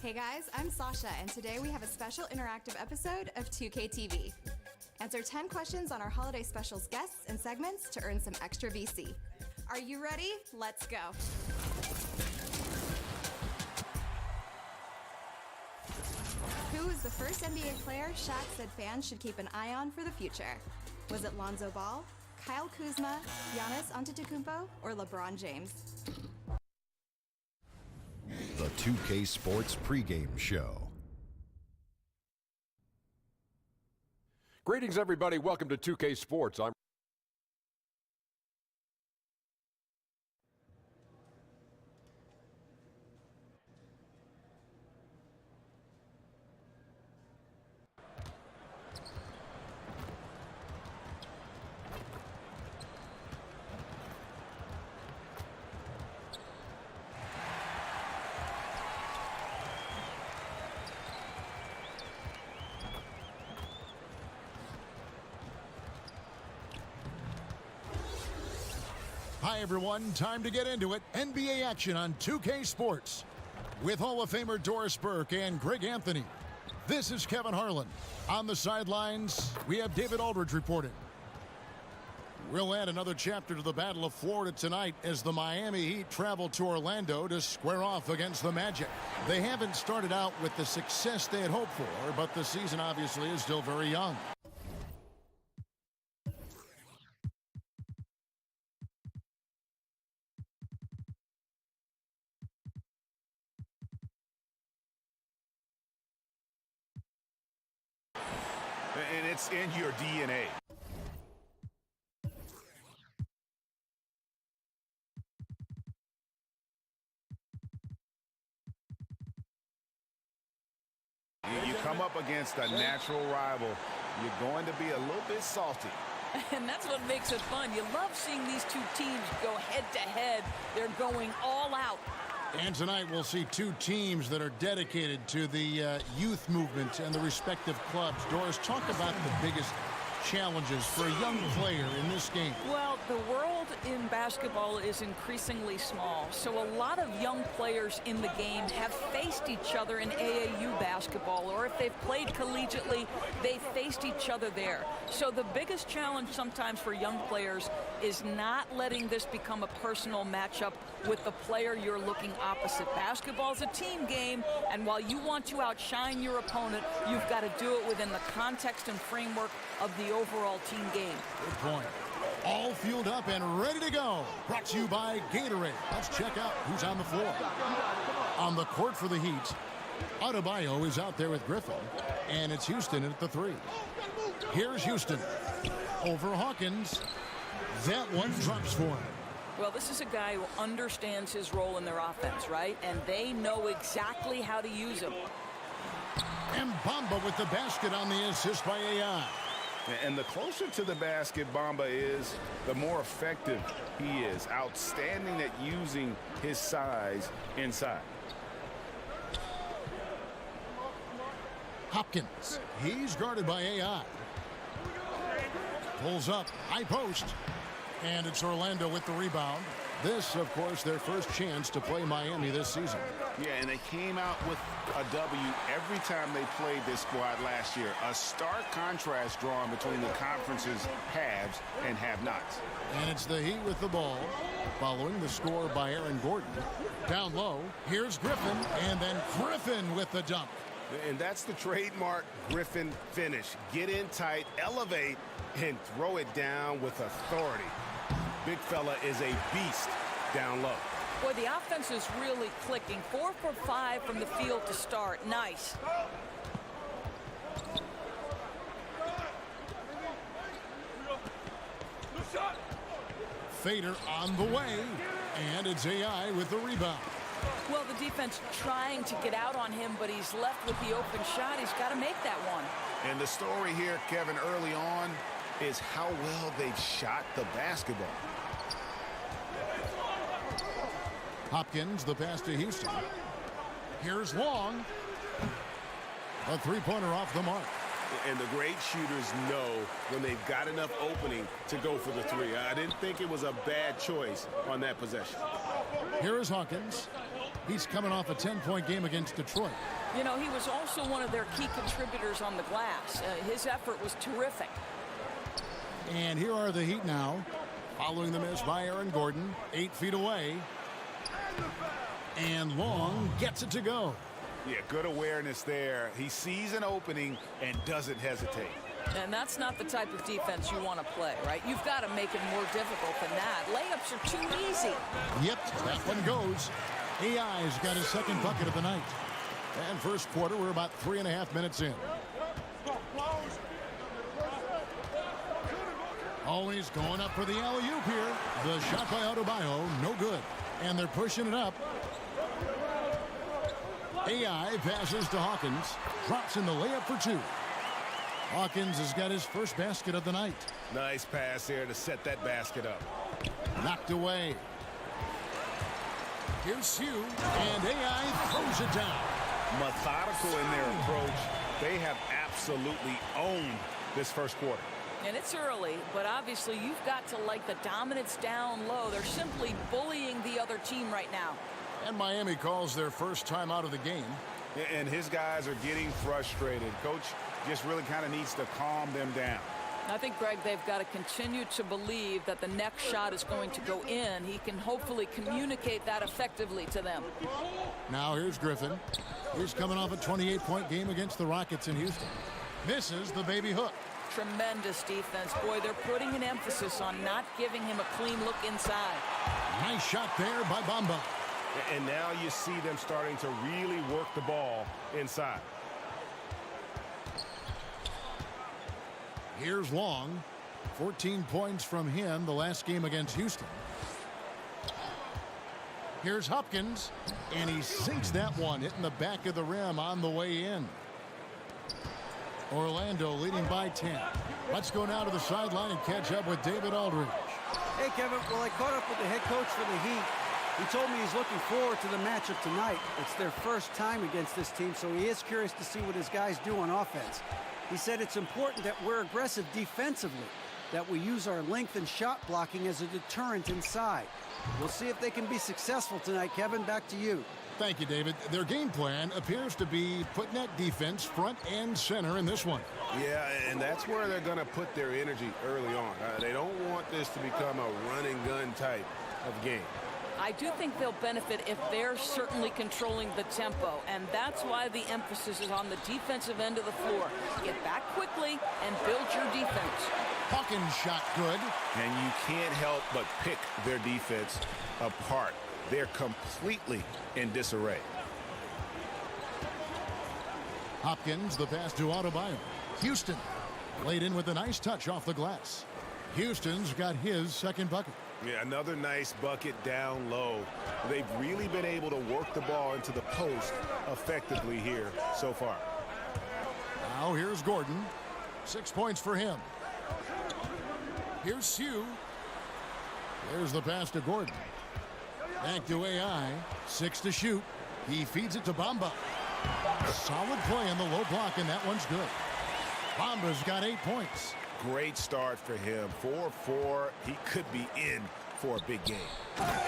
Hey guys, I'm Tstashe, and today we have a special interactive episode of 2K TV. Answer 10 questions on our holiday specials guests and segments to earn some extra VC. Are you ready? Let's go. Who was the first NBA player Shaq said fans should keep an eye on for the future? Was it Lonzo Ball, Kyle Kuzma, Giannis Antetokounmpo, or LeBron James? The 2K Sports pregame show. Greetings, everybody. Welcome to 2K Sports. Hi, everyone. Time to get into it. NBA action on 2K Sports. With Hall of Famer Doris Burke and Greg Anthony. This is Kevin Harlan. On the sidelines, we have David Aldridge reporting. We'll add another chapter to the Battle of Florida tonight as the Miami Heat travel to Orlando to square off against the Magic. They haven't started out with the success they had hoped for, but the season obviously is still very young. And it's in your DNA. You come up against a natural rival, you're going to be a little bit salty. And that's what makes it fun. You love seeing these two teams go head-to-head. They're going all out. And tonight we'll see two teams that are dedicated to the youth movement and the respective clubs. Doris, talk about the biggest challenges for a young player in this game. Well, the world in basketball is increasingly small, so a lot of young players in the game have faced each other in AAU basketball, or if they've played collegiately, they faced each other there. So the biggest challenge sometimes for young players is not letting this become a personal matchup with the player you're looking opposite. Basketball's a team game, and while you want to outshine your opponent, you've got to do it within the context and framework of the overall team game. Good point. All fueled up and ready to go. Brought to you by Gatorade. Let's check out who's on the floor. On the court for the Heat, Adebayo is out there with Griffin, and it's Houston at the 3. Here's Houston. Over Hawkins. That one drops for him. Well, this is a guy who understands his role in their offense, right? And they know exactly how to use him. And Bamba with the basket on the assist by AI. And the closer to the basket Bamba is, the more effective he is. Outstanding at using his size inside. Hopkins. He's guarded by AI. Pulls up. High post. And it's Orlando with the rebound. This, of course, their first chance to play Miami this season. Yeah, and they came out with a W every time they played this squad last year. A stark contrast drawn between the conference's haves and have-nots. And it's the Heat with the ball, following the score by Aaron Gordon. Down low, here's Griffin, and then Griffin with the dunk. And that's the trademark Griffin finish. Get in tight, elevate, and throw it down with authority. Big fella is a beast down low. Boy, the offense is really clicking. 4 for 5 from the field to start. Nice. Fader on the way, and it's AI with the rebound. Well, the defense trying to get out on him, but he's left with the open shot. He's got to make that one. And the story here, Kevin, early on, is how well they've shot the basketball. Hopkins, the pass to Houston. Here's Long. A three-pointer off the mark. And the great shooters know when they've got enough opening to go for the three. I didn't think it was a bad choice on that possession. Here is Hawkins. He's coming off a 10-point game against Detroit. You know, he was also one of their key contributors on the glass. His effort was terrific. And here are the Heat now, following the miss by Aaron Gordon, 8 feet away. And Long gets it to go. Yeah, good awareness there. He sees an opening and doesn't hesitate. And that's not the type of defense you want to play, right? You've got to make it more difficult than that. Layups are too easy. Yep, that one goes. AI's got his second bucket of the night. And first quarter, we're about 3.5 minutes in. Always going up for the alley-oop here. The shot by Adebayo, no good. And they're pushing it up. AI passes to Hawkins. Drops in the layup for 2. Hawkins has got his first basket of the night. Nice pass here to set that basket up. Knocked away. Here's Hugh, and AI throws it down. Methodical in their approach. They have absolutely owned this first quarter. And it's early, but obviously you've got to like the dominance down low. They're simply bullying the other team right now. And Miami calls their first time out of the game. And his guys are getting frustrated. Coach just really kind of needs to calm them down. I think, Greg, they've got to continue to believe that the next shot is going to go in. He can hopefully communicate that effectively to them. Now here's Griffin. He's coming off a 28-point game against the Rockets in Houston. Misses the baby hook. Tremendous defense. Boy, they're putting an emphasis on not giving him a clean look inside. Nice shot there by Bamba. And now you see them starting to really work the ball inside. Here's Long. 14 points from him the last game against Houston. Here's Hopkins, and he sinks that one, hitting the back of the rim on the way in. Orlando leading by 10. Let's go now to the sideline and catch up with David Aldridge. Hey, Kevin. Well, I caught up with the head coach for the Heat. He told me he's looking forward to the matchup tonight. It's their first time against this team, so he is curious to see what his guys do on offense. He said it's important that we're aggressive defensively, that we use our length and shot blocking as a deterrent inside. We'll see if they can be successful tonight. Kevin, back to you. Thank you, David. Their game plan appears to be putting that defense front and center in this one. Yeah, and that's where they're going to put their energy early on. They don't want this to become a run-and-gun type of game. I do think they'll benefit if they're certainly controlling the tempo, and that's why the emphasis is on the defensive end of the floor. Get back quickly and build your defense. Hawkins shot good. And you can't help but pick their defense apart. They're completely in disarray. Hopkins, the pass to Adebayo. Houston laid in with a nice touch off the glass. Houston's got his second bucket. Yeah, another nice bucket down low. They've really been able to work the ball into the post effectively here so far. Now here's Gordon. 6 points for him. Here's Hugh. There's the pass to Gordon. Back to AI. 6 to shoot. He feeds it to Bamba. Solid play on the low block, and that one's good. Bamba's got 8 points. Great start for him. 4-4. He could be in for a big game.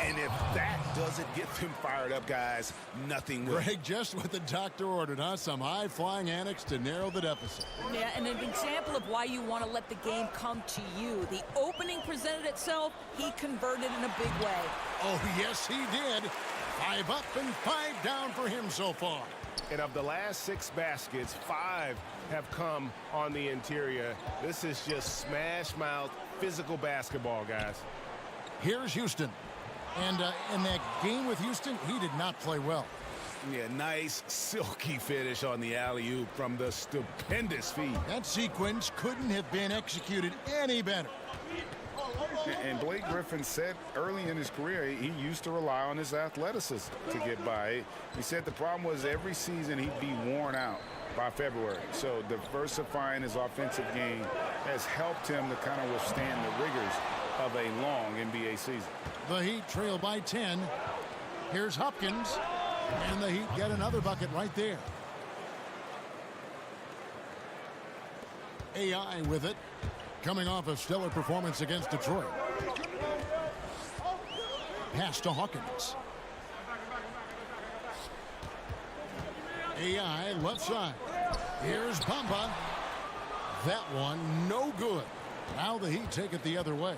And if that doesn't get them fired up, guys, nothing will. Greg, just what the doctor ordered, huh? Some high-flying annex to narrow the deficit. Yeah, and an example of why you want to let the game come to you. The opening presented itself, he converted in a big way. Oh, yes, he did. 5 up and 5 down for him so far. And of the last 6 baskets, 5 have come on the interior. This is just smash-mouth physical basketball, guys. Here's Houston. And in that game with Houston, he did not play well. Yeah, nice, silky finish on the alley-oop from the stupendous feed. That sequence couldn't have been executed any better. And Blake Griffin said early in his career he used to rely on his athleticism to get by. He said the problem was every season he'd be worn out by February. So diversifying his offensive game has helped him to kind of withstand the rigors of a long NBA season. The Heat trail by 10. Here's Hopkins. And the Heat get another bucket right there. AI with it. Coming off a stellar performance against Detroit. Pass to Hawkins. AI left side. Here's Bamba. That one no good. Now the Heat take it the other way.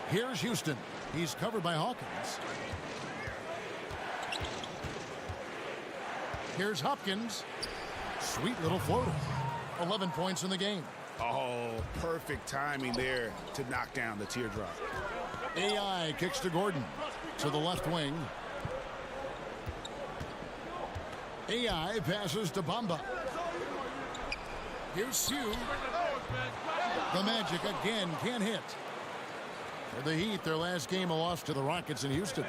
Here's Houston. He's covered by Hawkins. Here's Hopkins. Sweet little floater. 11 points in the game. Oh, perfect timing there to knock down the teardrop. AI kicks to Gordon. To the left wing. AI passes to Bamba. Here's Sue. The Magic again can't hit. For the Heat, their last game, a loss to the Rockets in Houston.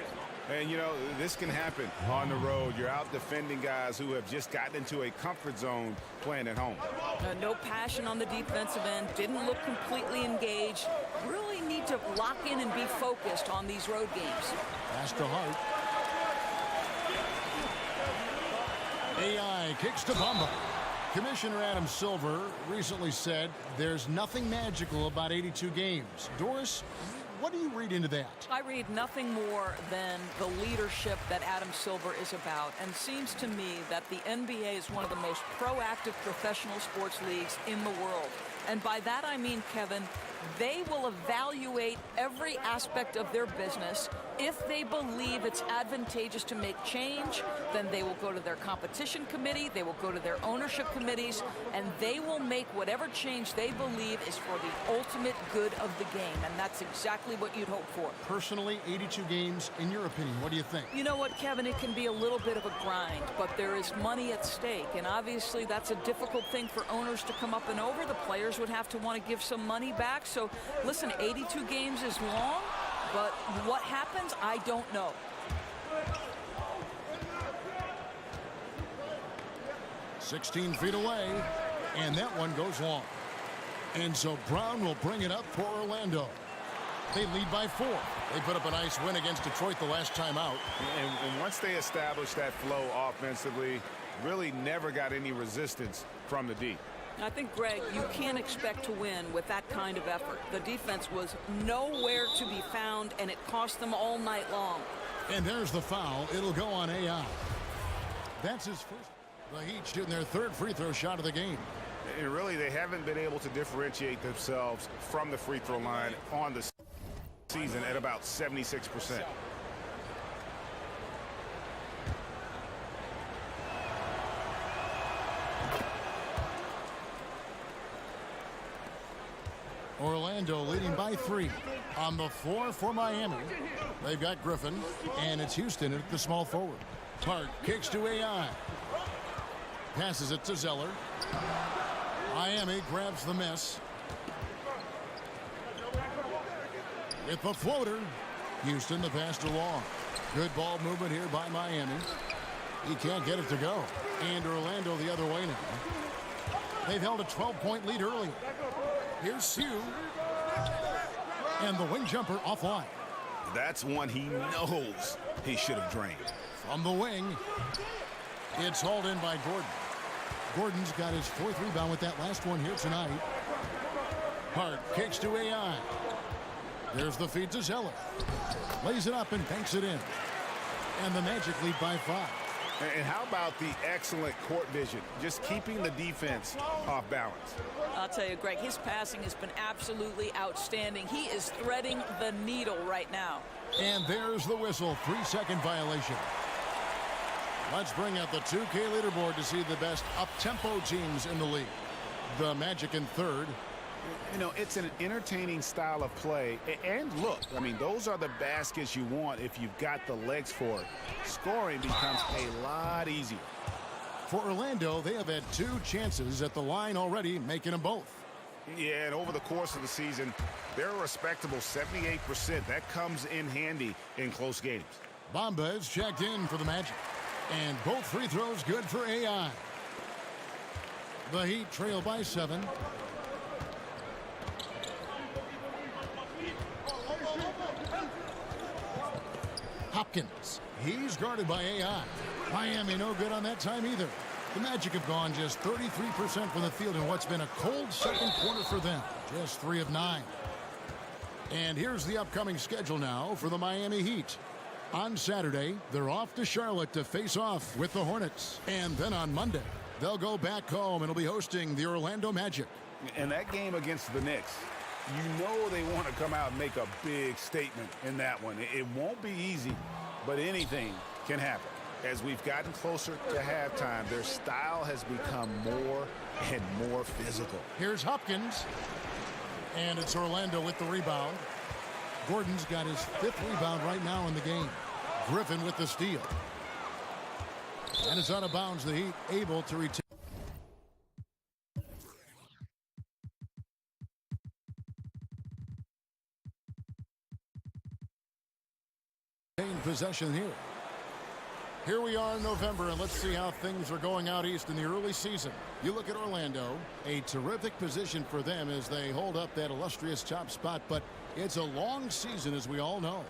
And, you know, this can happen on the road. You're out defending guys who have just gotten into a comfort zone playing at home. No passion on the defensive end. Didn't look completely engaged. Really need to lock in and be focused on these road games. Pass to Hart. AI kicks to Bamba. Commissioner Adam Silver recently said there's nothing magical about 82 games. Doris, what do you read into that? I read nothing more than the leadership that Adam Silver is about, and seems to me that the NBA is one of the most proactive professional sports leagues in the world. And by that I mean, Kevin, they will evaluate every aspect of their business. If they believe it's advantageous to make change, then they will go to their competition committee, they will go to their ownership committees, and they will make whatever change they believe is for the ultimate good of the game. And that's exactly what you'd hope for. Personally, 82 games, in your opinion, what do you think? You know what, Kevin, it can be a little bit of a grind, but there is money at stake, and obviously that's a difficult thing for owners to come up and over. The players would have to want to give some money back. So listen, 82 games is long, but what happens, I don't know. "16 feet away, and that one goes long. And so Brown will bring it up for Orlando. They lead by 4. They put up a nice win against Detroit the last time out. And once they established that flow offensively, really never got any resistance from the D. I think, Greg, you can't expect to win with that kind of effort. The defense was nowhere to be found, and it cost them all night long. And there's the foul. It'll go on AI. That's his first. The Heat shooting their 3rd free throw shot of the game. And really, they haven't been able to differentiate themselves from the free throw line on the season at about 76%. Orlando leading by 3. On the floor for Miami, they've got Griffin, and it's Houston at the small forward. Hart kicks to AI. Passes it to Zeller. Miami grabs the miss. With the floater, Houston the pass to Long. Good ball movement here by Miami. He can't get it to go. And Orlando the other way now. They've held a 12-point lead early. Here's Sue. And the wing jumper offline. That's one he knows he should have drained. From the wing, it's hauled in by Gordon. Gordon's got his 4th rebound with that last one here tonight. Hart kicks to AI. There's the feed to Zeller. Lays it up and banks it in. And the Magic lead by 5. And how about the excellent court vision, just keeping the defense off balance? I'll tell you, Greg, his passing has been absolutely outstanding. He is threading the needle right now. And there's the whistle. 3-second violation. Let's bring out the 2K leaderboard to see the best up-tempo teams in the league. The Magic in 3rd. You know, it's an entertaining style of play. And look, I mean, those are the baskets you want if you've got the legs for it. Scoring becomes a lot easier. For Orlando, they have had 2 chances at the line already, making them both. Yeah, and over the course of the season, they're a respectable 78%. That comes in handy in close games. Bamba is checked in for the Magic. And both free throws good for AI. The Heat trail by 7. Hopkins. He's guarded by AI. Miami no good on that time either. The Magic have gone just 33% from the field in what's been a cold second quarter for them. Just 3 of 9. And here's the upcoming schedule now for the Miami Heat. On Saturday, they're off to Charlotte to face off with the Hornets. And then on Monday, they'll go back home and will be hosting the Orlando Magic. And that game against the Knicks, you know they want to come out and make a big statement in that one. It won't be easy, but anything can happen. As we've gotten closer to halftime, their style has become more and more physical. Here's Hopkins, and it's Orlando with the rebound. Gordon's got his 5th rebound right now in the game. Griffin with the steal. And it's out of bounds. The Heat able to retain possession here. Here we are in November, and let's see how things are going out east in the early season. You look at Orlando, a terrific position for them as they hold up that illustrious top spot, but it's a long season, as we all know.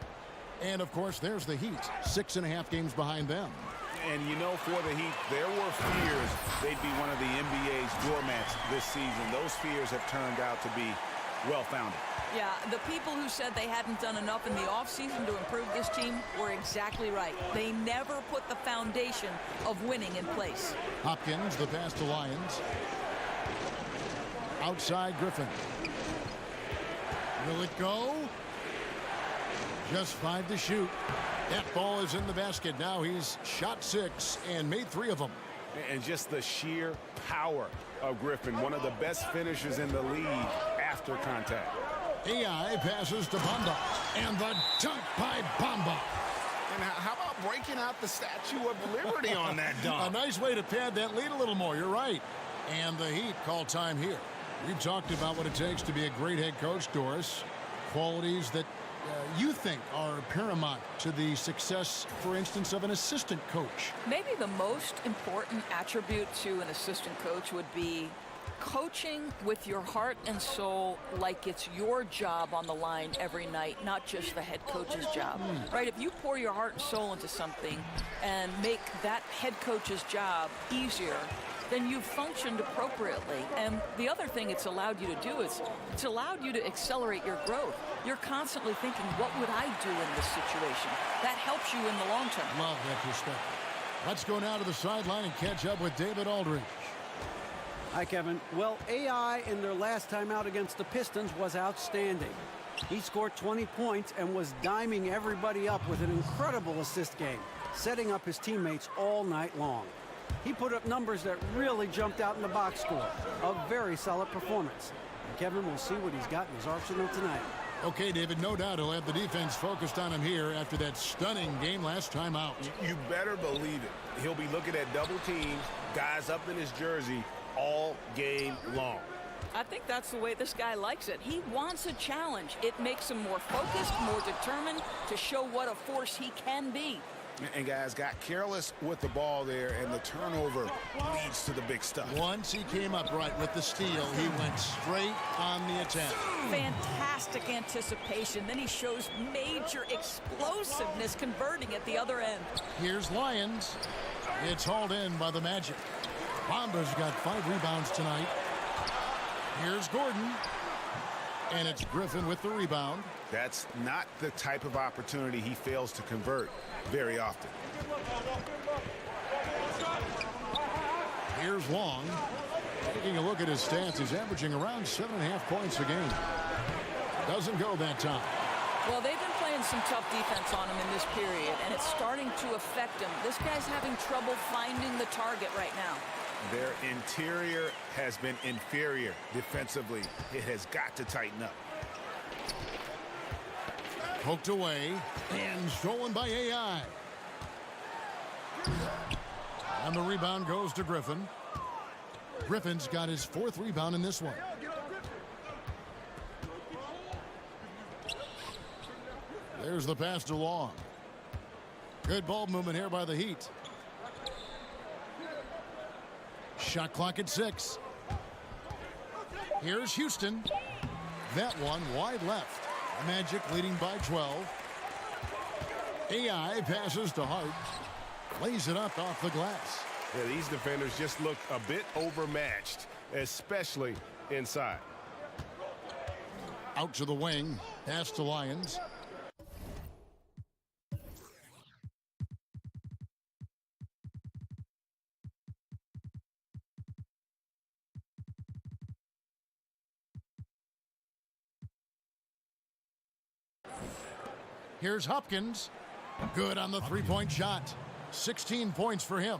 And, of course, there's the Heat, 6.5 games behind them. And, you know, for the Heat, there were fears they'd be one of the NBA's doormats this season. Those fears have turned out to be well-founded. Yeah, the people who said they hadn't done enough in the offseason to improve this team were exactly right. They never put the foundation of winning in place. Hopkins, the pass to Lyons. Outside Griffin. Will it go? Just 5 to shoot. That ball is in the basket. Now he's shot 6 and made 3 of them. And just the sheer power of Griffin, one of the best finishers in the league after contact. AI passes to Bamba, and the dunk by Bamba. And how about breaking out the Statue of Liberty on that dunk? A nice way to pad that lead a little more. You're right. And the Heat call time here. We've talked about what it takes to be a great head coach, Doris. Qualities that you think are paramount to the success, for instance, of an assistant coach. Maybe the most important attribute to an assistant coach would be coaching with your heart and soul like it's your job on the line every night, not just the head coach's job. Right? If you pour your heart and soul into something and make that head coach's job easier, then you've functioned appropriately. And the other thing it's allowed you to do is it's allowed you to accelerate your growth. You're constantly thinking, what would I do in this situation? That helps you in the long term. Love that perspective. Let's go now to the sideline and catch up with David Aldridge. Hi, Kevin. Well, AI in their last time out against the Pistons was outstanding. He scored 20 points and was diming everybody up with an incredible assist game, setting up his teammates all night long. He put up numbers that really jumped out in the box score. A very solid performance. And Kevin, will see what he's got in his arsenal tonight. Okay, David, no doubt he'll have the defense focused on him here after that stunning game last time out. You better believe it. He'll be looking at double teams, guys up in his jersey all game long. I think that's the way this guy likes it. He wants a challenge. It makes him more focused, more determined to show what a force he can be. And guys got careless with the ball there, and the turnover leads to the big stuff. Once he came up right with the steal, he went straight on the attack. Fantastic anticipation. Then he shows major explosiveness converting at the other end. Here's Lyons. It's hauled in by the Magic. Bamba's got 5 rebounds tonight. Here's Gordon. And it's Griffin with the rebound. That's not the type of opportunity he fails to convert very often. Here's Long. Taking a look at his stats, he's averaging around 7.5 points a game. Doesn't go that time. Well, they've been playing some tough defense on him in this period, and it's starting to affect him. This guy's having trouble finding the target right now. Their interior has been inferior defensively. It has got to tighten up. Poked away and stolen by AI. And the rebound goes to Griffin. Griffin's got his 4th rebound in this one. There's the pass to Long. Good ball movement here by the Heat. Shot clock at 6. Here's Houston. That one wide left. Magic leading by 12. AI passes to Hart. Lays it up off the glass. Yeah, these defenders just look a bit overmatched, especially inside. Out to the wing. Pass to Lyons. Here's Hopkins. Good on the three-point shot. 16 points for him.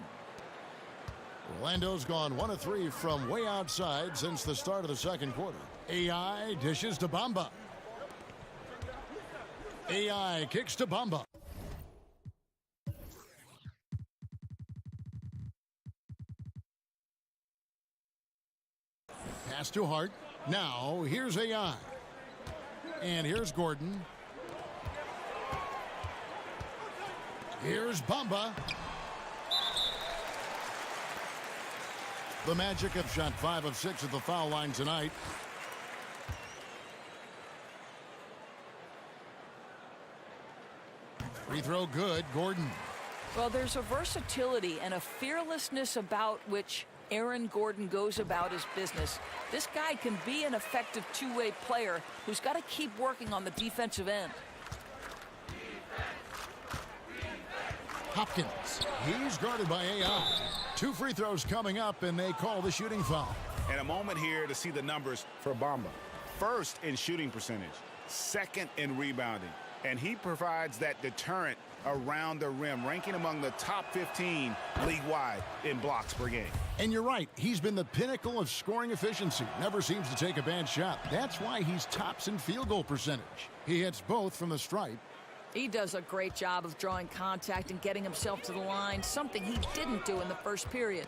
Orlando's gone 1 of 3 from way outside since the start of the second quarter. AI dishes to Bamba. AI kicks to Bamba. Pass to Hart. Now here's AI. And here's Gordon. Here's Bamba. The Magic have shot 5 of 6 at the foul line tonight. Free throw good, Gordon. Well, there's a versatility and a fearlessness about which Aaron Gordon goes about his business. This guy can be an effective two-way player who's got to keep working on the defensive end. Hopkins, he's guarded by AI. 2 free throws coming up, and they call the shooting foul. And a moment here to see the numbers for Bamba. First in shooting percentage, second in rebounding, and he provides that deterrent around the rim, ranking among the top 15 league-wide in blocks per game. And you're right, he's been the pinnacle of scoring efficiency. Never seems to take a bad shot. That's why he's tops in field goal percentage. He hits both from the stripe. He does a great job of drawing contact and getting himself to the line, something he didn't do in the first period.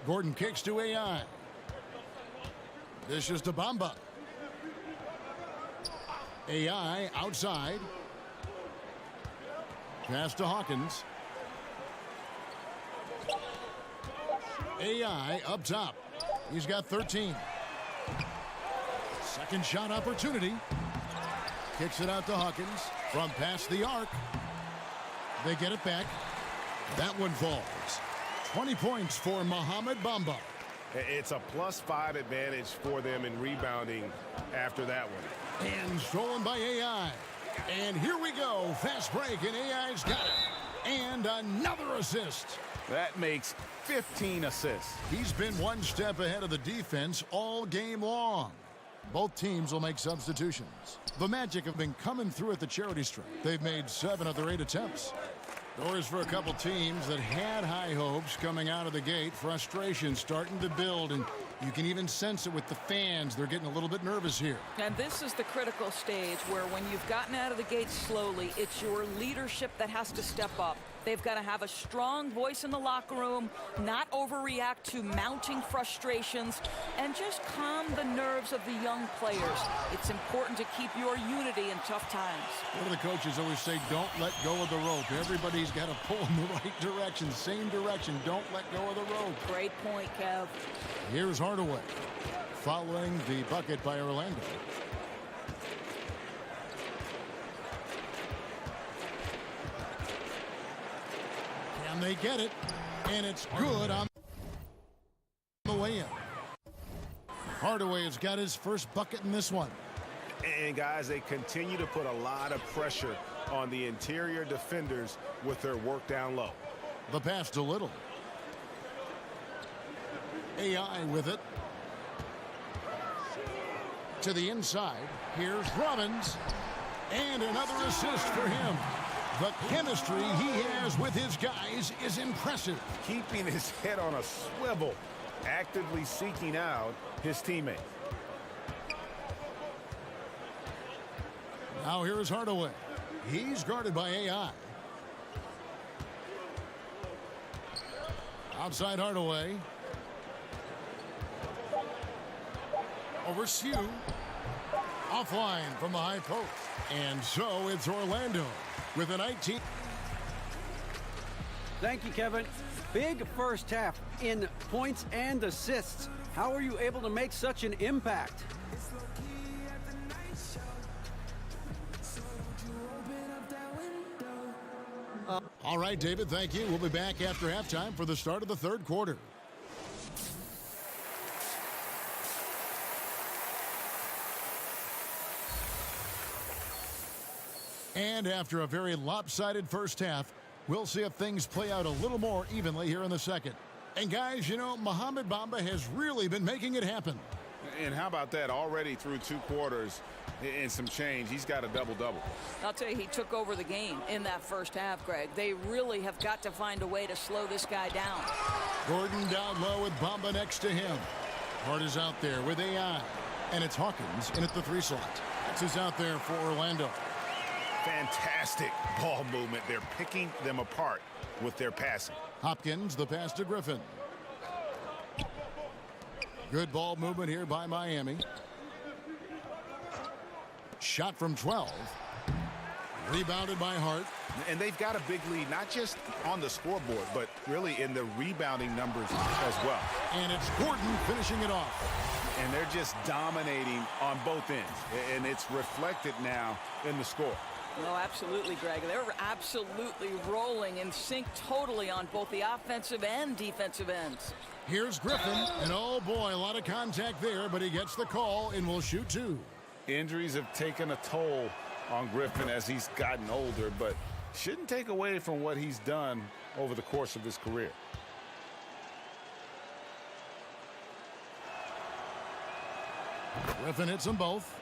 Gordon kicks to AI. This is to Bamba. AI outside. Pass to Hawkins. AI up top. He's got 13. Second shot opportunity. Kicks it out to Hawkins from past the arc. They get it back. That one falls. 20 points for Mohamed Bamba. It's a +5 advantage for them in rebounding after that one. And stolen by AI. And here we go. Fast break, and AI's got it. And another assist. That makes 15 assists. He's been one step ahead of the defense all game long. Both teams will make substitutions. The Magic have been coming through at the charity stripe. They've made 7 of their 8 attempts. Doors for a couple teams that had high hopes coming out of the gate. Frustration starting to build, and you can even sense it with the fans. They're getting a little bit nervous here. And this is the critical stage where when you've gotten out of the gate slowly, it's your leadership that has to step up. They've got to have a strong voice in the locker room, not overreact to mounting frustrations, and just calm the nerves of the young players. It's important to keep your unity in tough times. One of the coaches always say, don't let go of the rope. Everybody's got to pull in the right direction, same direction. Don't let go of the rope. Great point, Kev. Here's Hardaway, following the bucket by Orlando. And they get it, and it's good on the way in. Hardaway has got his first bucket in this one. And guys, they continue to put a lot of pressure on the interior defenders with their work down low. The pass to Little. AI with it. To the inside. Here's Robbins. And another assist for him. The chemistry he has with his guys is impressive. Keeping his head on a swivel, actively seeking out his teammate. Now here is Hardaway. He's guarded by AI. Outside Hardaway. Over Sue. Offline from the high post. And so it's Orlando with a 19. Thank you, Kevin. Big first half in points and assists. How are you able to make such an impact? All right, David, thank you. We'll be back after halftime for the start of the third quarter. And after a very lopsided first half, we'll see if things play out a little more evenly here in the second. And guys, you know, Mohamed Bamba has really been making it happen. And how about that? Already through 2 quarters and some change, he's got a double-double. I'll tell you, he took over the game in that first half, Greg. They really have got to find a way to slow this guy down. Gordon down low with Bamba next to him. Hart is out there with AI. And it's Hawkins in at the 3 slot. This is out there for Orlando. Fantastic ball movement. They're picking them apart with their passing. Hopkins, the pass to Griffin. Good ball movement here by Miami. Shot from 12. Rebounded by Hart. And they've got a big lead, not just on the scoreboard, but really in the rebounding numbers as well. And it's Gordon finishing it off. And they're just dominating on both ends. And it's reflected now in the score. No, absolutely, Greg. They're absolutely rolling in sync totally on both the offensive and defensive ends. Here's Griffin, and oh boy, a lot of contact there, but he gets the call and will shoot 2. Injuries have taken a toll on Griffin as he's gotten older, but shouldn't take away from what he's done over the course of his career. Griffin hits them both.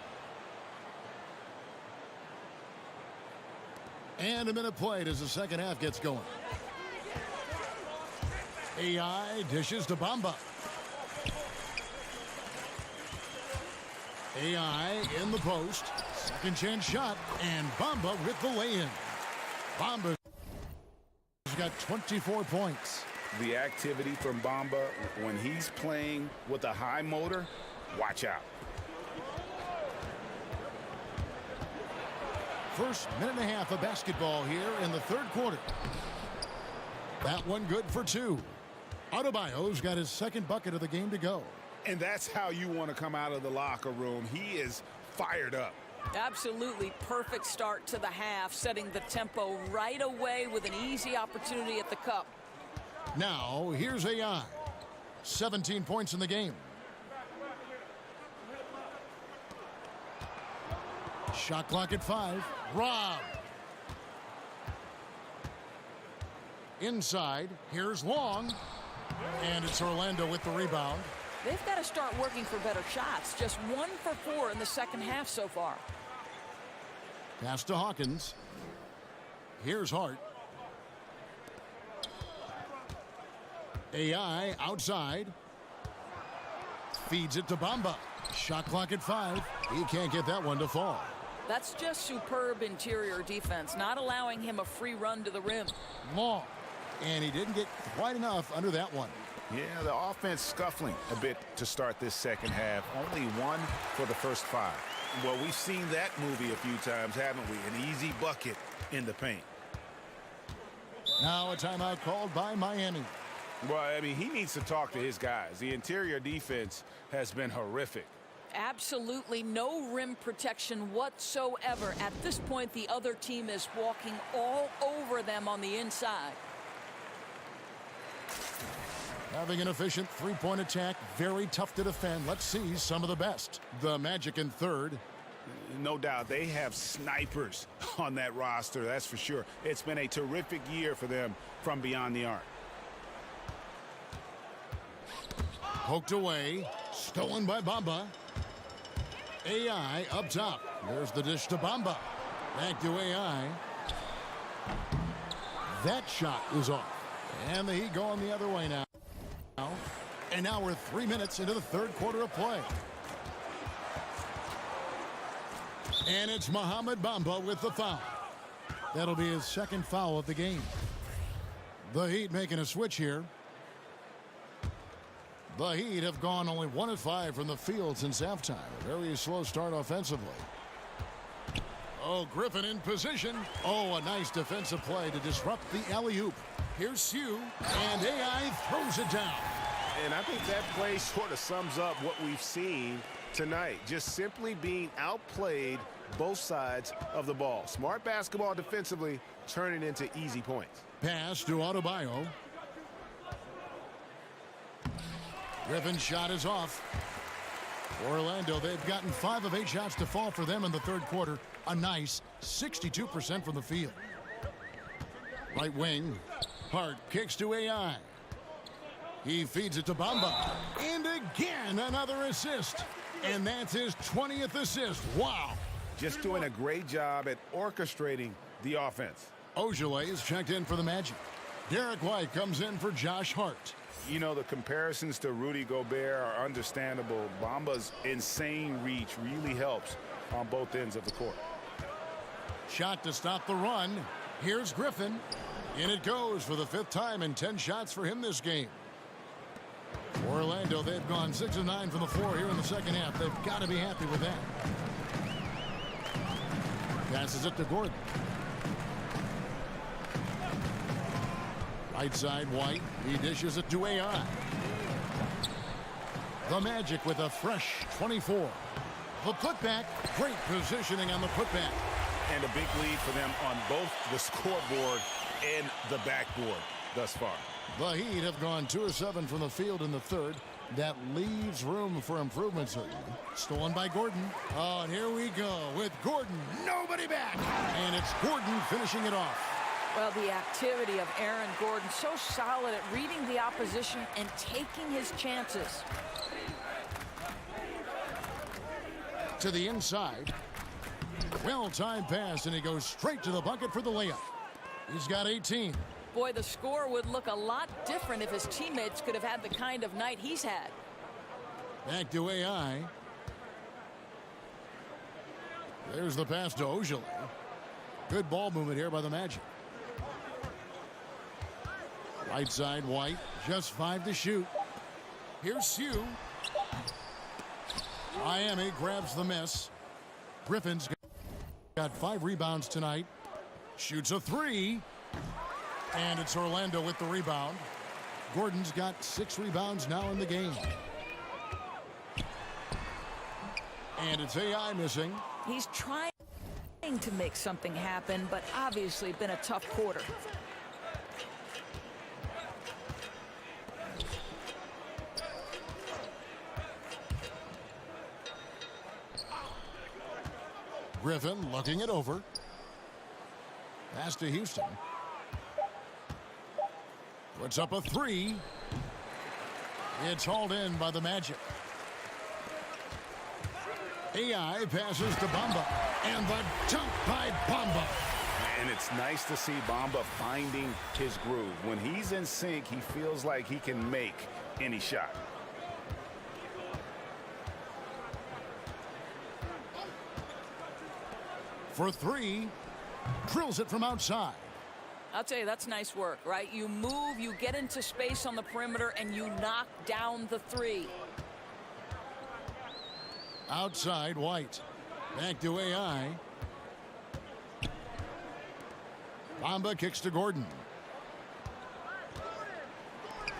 And a minute played as the second half gets going. AI dishes to Bamba. AI in the post. Second chance shot. And Bamba with the lay-in. Bamba's got 24 points. The activity from Bamba when he's playing with a high motor, watch out. First minute and a half of basketball here in the 3rd quarter. That one good for 2. Adebayo's got his 2nd bucket of the game to go. And that's how you want to come out of the locker room. He is fired up. Absolutely perfect start to the half, setting the tempo right away with an easy opportunity at the cup. Now, here's AI. 17 points in the game. Shot clock at 5. Rob. Inside. Here's Long. And it's Orlando with the rebound. They've got to start working for better shots. Just 1 for 4 in the second half so far. Pass to Hawkins. Here's Hart. AI outside. Feeds it to Bamba. Shot clock at 5. He can't get that one to fall. That's just superb interior defense, not allowing him a free run to the rim. Long. And he didn't get quite enough under that one. Yeah, the offense scuffling a bit to start this second half. Only 1 for the first 5. Well, we've seen that movie a few times, haven't we? An easy bucket in the paint. Now a timeout called by Miami. Well, I mean, he needs to talk to his guys. The interior defense has been horrific. Absolutely no rim protection whatsoever. At this point, the other team is walking all over them on the inside. Having an efficient 3-point attack, very tough to defend. Let's see some of the best. The Magic in 3rd. No doubt they have snipers on that roster, that's for sure. It's been a terrific year for them from beyond the arc. Poked away, stolen by Bamba. AI up top. There's the dish to Bamba. Back to AI. That shot is off. And the Heat going the other way now. And now we're 3 minutes into the 3rd quarter of play. And it's Mohamed Bamba with the foul. That'll be his 2nd foul of the game. The Heat making a switch here. The Heat have gone only 1 of 5 from the field since halftime. A very slow start offensively. Oh, Griffin in position. Oh, a nice defensive play to disrupt the alley-oop. Here's Sue, and AI throws it down. And I think that play sort of sums up what we've seen tonight. Just simply being outplayed both sides of the ball. Smart basketball defensively, turning into easy points. Pass to Adebayo. Griffin's shot is off. Orlando, they've gotten 5 of 8 shots to fall for them in the 3rd quarter. A nice 62% from the field. Right wing. Hart kicks to AI. He feeds it to Bamba. And again, another assist. And that's his 20th assist. Wow. Just doing a great job at orchestrating the offense. Ojale is checked in for the Magic. Derek White comes in for Josh Hart. You know, the comparisons to Rudy Gobert are understandable. Bamba's insane reach really helps on both ends of the court. Shot to stop the run. Here's Griffin. In it goes for the 5th time, and 10 shots for him this game. For Orlando, they've gone 6 of 9 from the floor here in the second half. They've got to be happy with that. Passes it to Gordon. Right side, White. He dishes it to AI. The Magic with a fresh 24. The putback. Great positioning on the putback. And a big lead for them on both the scoreboard and the backboard thus far. The Heat have gone 2 of 7 from the field in the third. That leaves room for improvement, certainly. Stolen by Gordon. Oh, and here we go with Gordon. Nobody back. And it's Gordon finishing it off. Well, the activity of Aaron Gordon, so solid at reading the opposition and taking his chances. To the inside. Well-timed pass, and he goes straight to the bucket for the layup. He's got 18. Boy, the score would look a lot different if his teammates could have had the kind of night he's had. Back to AI. There's the pass to Ojale. Good ball movement here by the Magic. Right side, White. Just 5 to shoot. Here's Sue. Miami grabs the miss. Griffin's got 5 rebounds tonight. Shoots a 3. And it's Orlando with the rebound. Gordon's got 6 rebounds now in the game. And it's AI missing. He's trying to make something happen, but obviously been a tough quarter. Griffin looking it over. Pass to Houston. Puts up a 3. It's hauled in by the Magic. AI passes to Bamba. And the dunk by Bamba. And it's nice to see Bamba finding his groove. When he's in sync, he feels like he can make any shot. For 3. Drills it from outside. I'll tell you, that's nice work, right? You move, you get into space on the perimeter, and you knock down the 3. Outside, White. Back to AI. Bamba kicks to Gordon.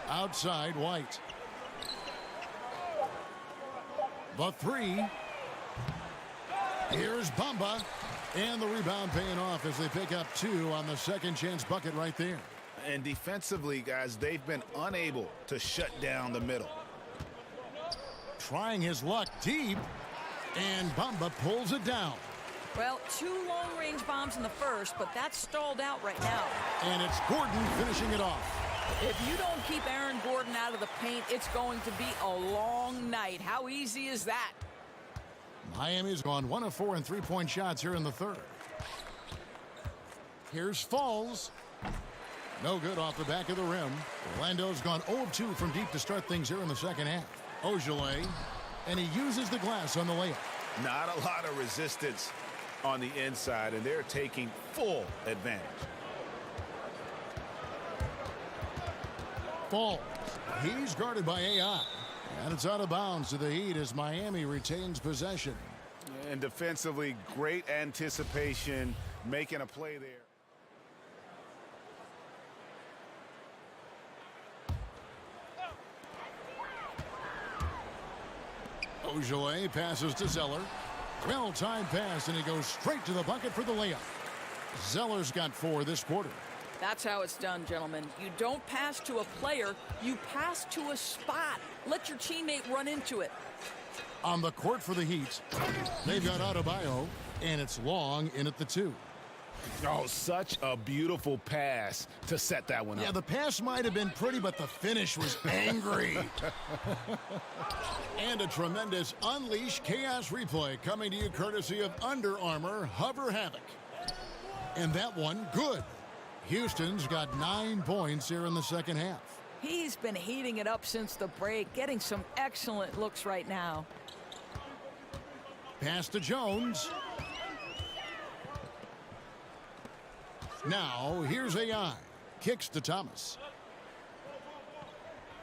Outside, White. The 3. Here's Bamba. And the rebound paying off as they pick up 2 on the second chance bucket right there. And defensively, guys, they've been unable to shut down the middle. Trying his luck deep. And Bamba pulls it down. Well, 2 long-range bombs in the first, but that's stalled out right now. And it's Gordon finishing it off. If you don't keep Aaron Gordon out of the paint, it's going to be a long night. How easy is that? Miami's gone 1 of 4 in 3-point shots here in the third. Here's Falls. No good off the back of the rim. Orlando's gone 0 of 2 from deep to start things here in the second half. Ojale, and he uses the glass on the layup. Not a lot of resistance on the inside, and they're taking full advantage. Falls. He's guarded by AI. And it's out of bounds to the Heat as Miami retains possession. And defensively, great anticipation, making a play there. Ojale passes to Zeller. Well-timed pass, and he goes straight to the bucket for the layup. Zeller's got 4 this quarter. That's how it's done, gentlemen. You don't pass to a player, you pass to a spot. Let your teammate run into it. On the court for the Heat, they've got Adebayo, and it's Long in at the 2. Oh, such a beautiful pass to set that one up. Yeah, the pass might have been pretty, but the finish was angry. And a tremendous Unleash Chaos replay coming to you courtesy of Under Armour Hover Havoc. And that one, good. Houston's got 9 points here in the second half. He's been heating it up since the break, getting some excellent looks right now. Pass to Jones. Now, here's AI. Kicks to Thomas.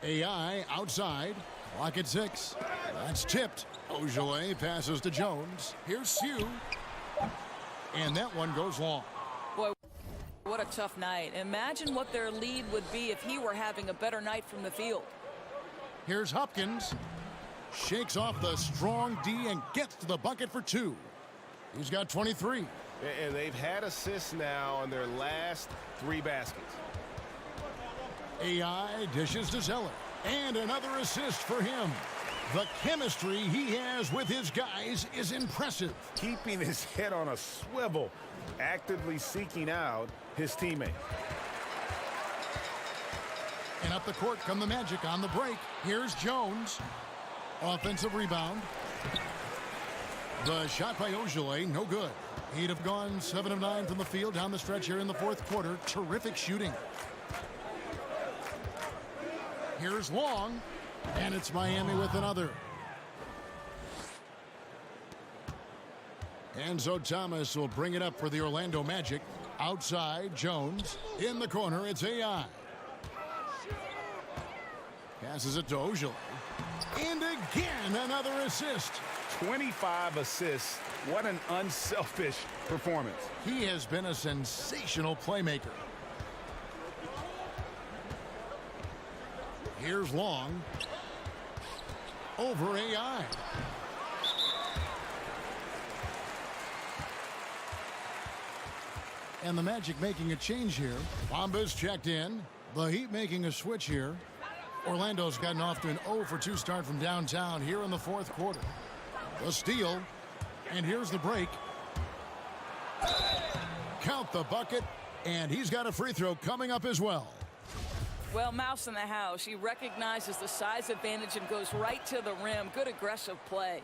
AI outside. Clock at 6. That's tipped. Ojale passes to Jones. Here's Sue. And that one goes long. Boy, what a tough night. Imagine what their lead would be if he were having a better night from the field. Here's Hopkins. Shakes off the strong D and gets to the bucket for 2. He's got 23. And they've had assists now on their last 3 baskets. AI dishes to Zeller. And another assist for him. The chemistry he has with his guys is impressive. Keeping his head on a swivel, actively seeking out his teammate. And up the court come the Magic on the break. Here's Jones. Offensive rebound. The shot by Ojale, no good. He'd have gone 7 of 9 from the field down the stretch here in the fourth quarter. Terrific shooting. Here's Long, and it's Miami with another. And so Thomas will bring it up for the Orlando Magic. Outside, Jones. In the corner, it's AI. Passes it to Ojale. And again, another assist. 25 assists. What an unselfish performance. He has been a sensational playmaker. Here's Long. Over AI. And the Magic making a change here. Bomba's checked in. The Heat making a switch here. Orlando's gotten off to an 0 for 2 start from downtown here in the fourth quarter. The steal. And here's the break. Count the bucket. And he's got a free throw coming up as well. Well, Mouse in the house. He recognizes the size advantage and goes right to the rim. Good aggressive play.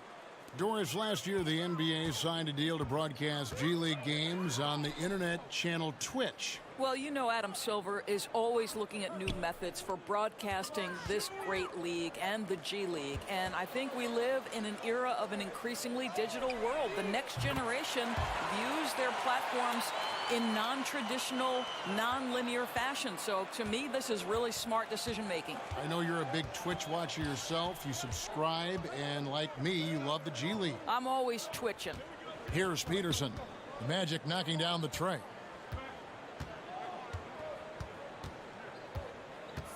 Doris, last year the NBA signed a deal to broadcast G League games on the internet channel Twitch. Well, you know Adam Silver is always looking at new methods for broadcasting this great league and the G League. And I think we live in an era of an increasingly digital world. The next generation views their platforms in non-traditional, non-linear fashion. So to me, this is really smart decision-making. I know you're a big Twitch watcher yourself. You subscribe, and like me, you love the G League. I'm always twitching. Here's Peterson. The Magic knocking down the tray.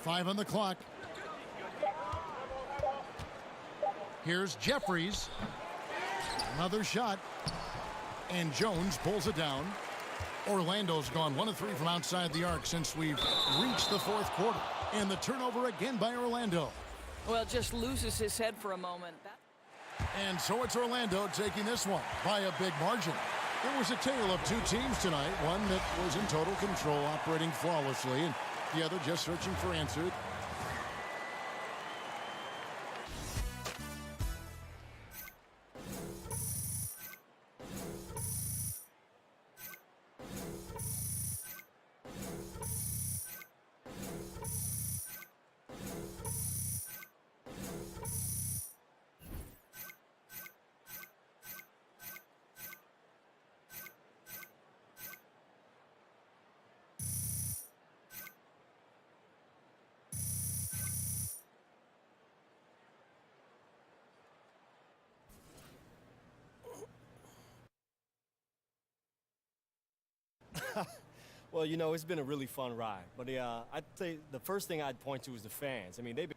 5 on the clock. Here's Jeffries. Another shot. And Jones pulls it down. Orlando's gone 1 of 3 from outside the arc since we've reached the fourth quarter. And the turnover again by Orlando. Well, just loses his head for a moment. And so it's Orlando taking this one by a big margin. It was a tale of 2 teams tonight. One that was in total control, operating flawlessly, and the other just searching for answers. Well, you know, it's been a really fun ride. But I'd say the first thing I'd point to is the fans. I mean, they've been...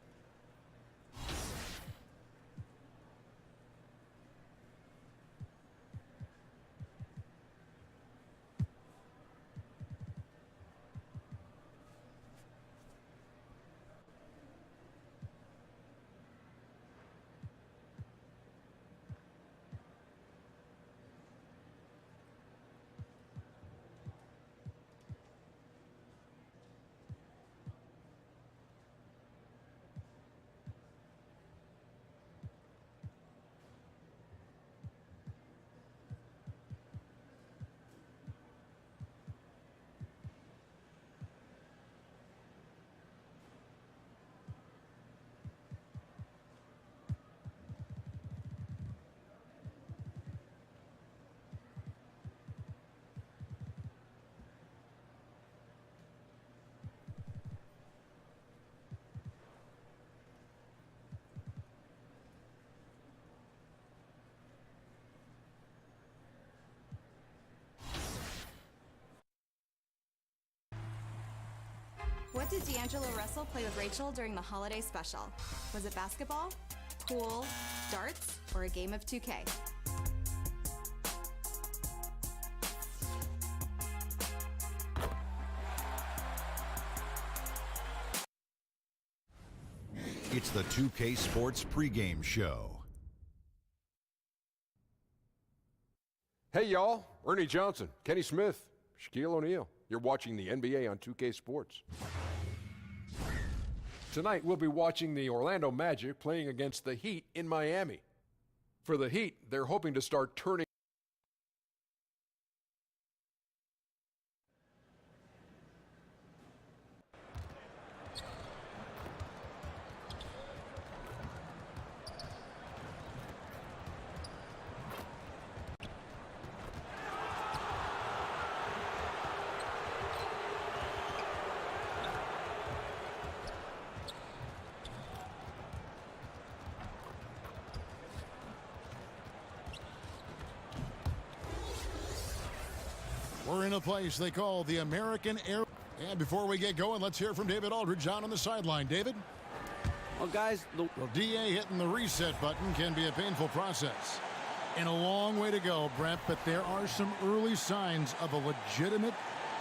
What did D'Angelo Russell play with Rachel during the holiday special? Was it basketball, pool, darts, or a game of 2K? It's the 2K Sports pregame show. Hey, y'all. Ernie Johnson, Kenny Smith, Shaquille O'Neal. You're watching the NBA on 2K Sports. Tonight, we'll be watching the Orlando Magic playing against the Heat in Miami. For the Heat, they're hoping to start turning. We're in a place they call the American Air. And before we get going, let's hear from David Aldridge on the sideline. David? Well, guys, Well, DA hitting the reset button can be a painful process. And a long way to go, Brent, but there are some early signs of a legitimate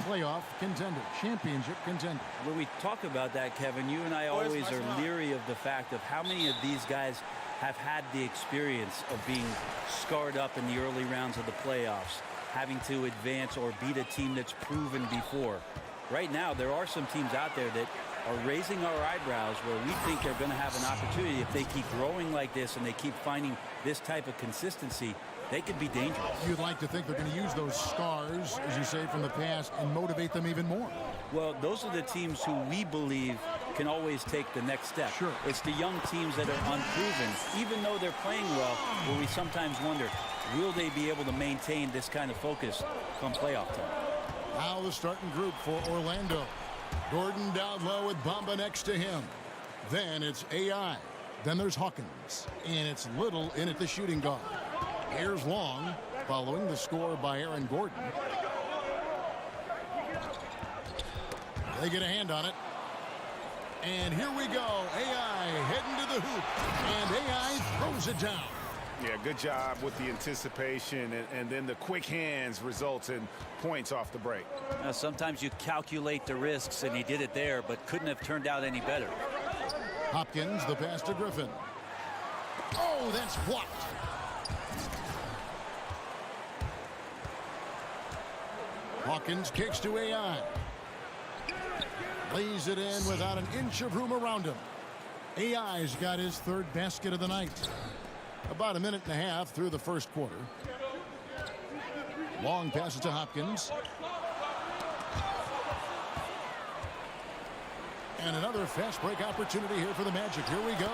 playoff contender, championship contender. When we talk about that, Kevin, you and I always are leery of the fact of how many of these guys have had the experience of being scarred up in the early rounds of the playoffs, having to advance or beat a team that's proven before. Right now, there are some teams out there that are raising our eyebrows where we think they're going to have an opportunity. If they keep growing like this and they keep finding this type of consistency, they could be dangerous. You'd like to think they're going to use those scars, as you say, from the past and motivate them even more. Well, those are the teams who we believe can always take the next step. Sure. It's the young teams that are unproven, even though they're playing well, where we sometimes wonder, will they be able to maintain this kind of focus come playoff time? Now the starting group for Orlando. Gordon down low with Bamba next to him. Then it's AI. Then there's Hawkins. And it's Little in at the shooting guard. Here's Long, following the score by Aaron Gordon. They get a hand on it. And here we go. AI heading to the hoop. And AI throws it down. Yeah, good job with the anticipation, and then the quick hands results in points off the break. Now, sometimes you calculate the risks, and he did it there, but couldn't have turned out any better. Hopkins, the pass to Griffin. Oh, that's blocked. Hawkins kicks to AI. Lays it in without an inch of room around him. AI's got his third basket of the night. About a minute and a half through the first quarter. Long passes to Hopkins. And another fast break opportunity here for the Magic. Here we go.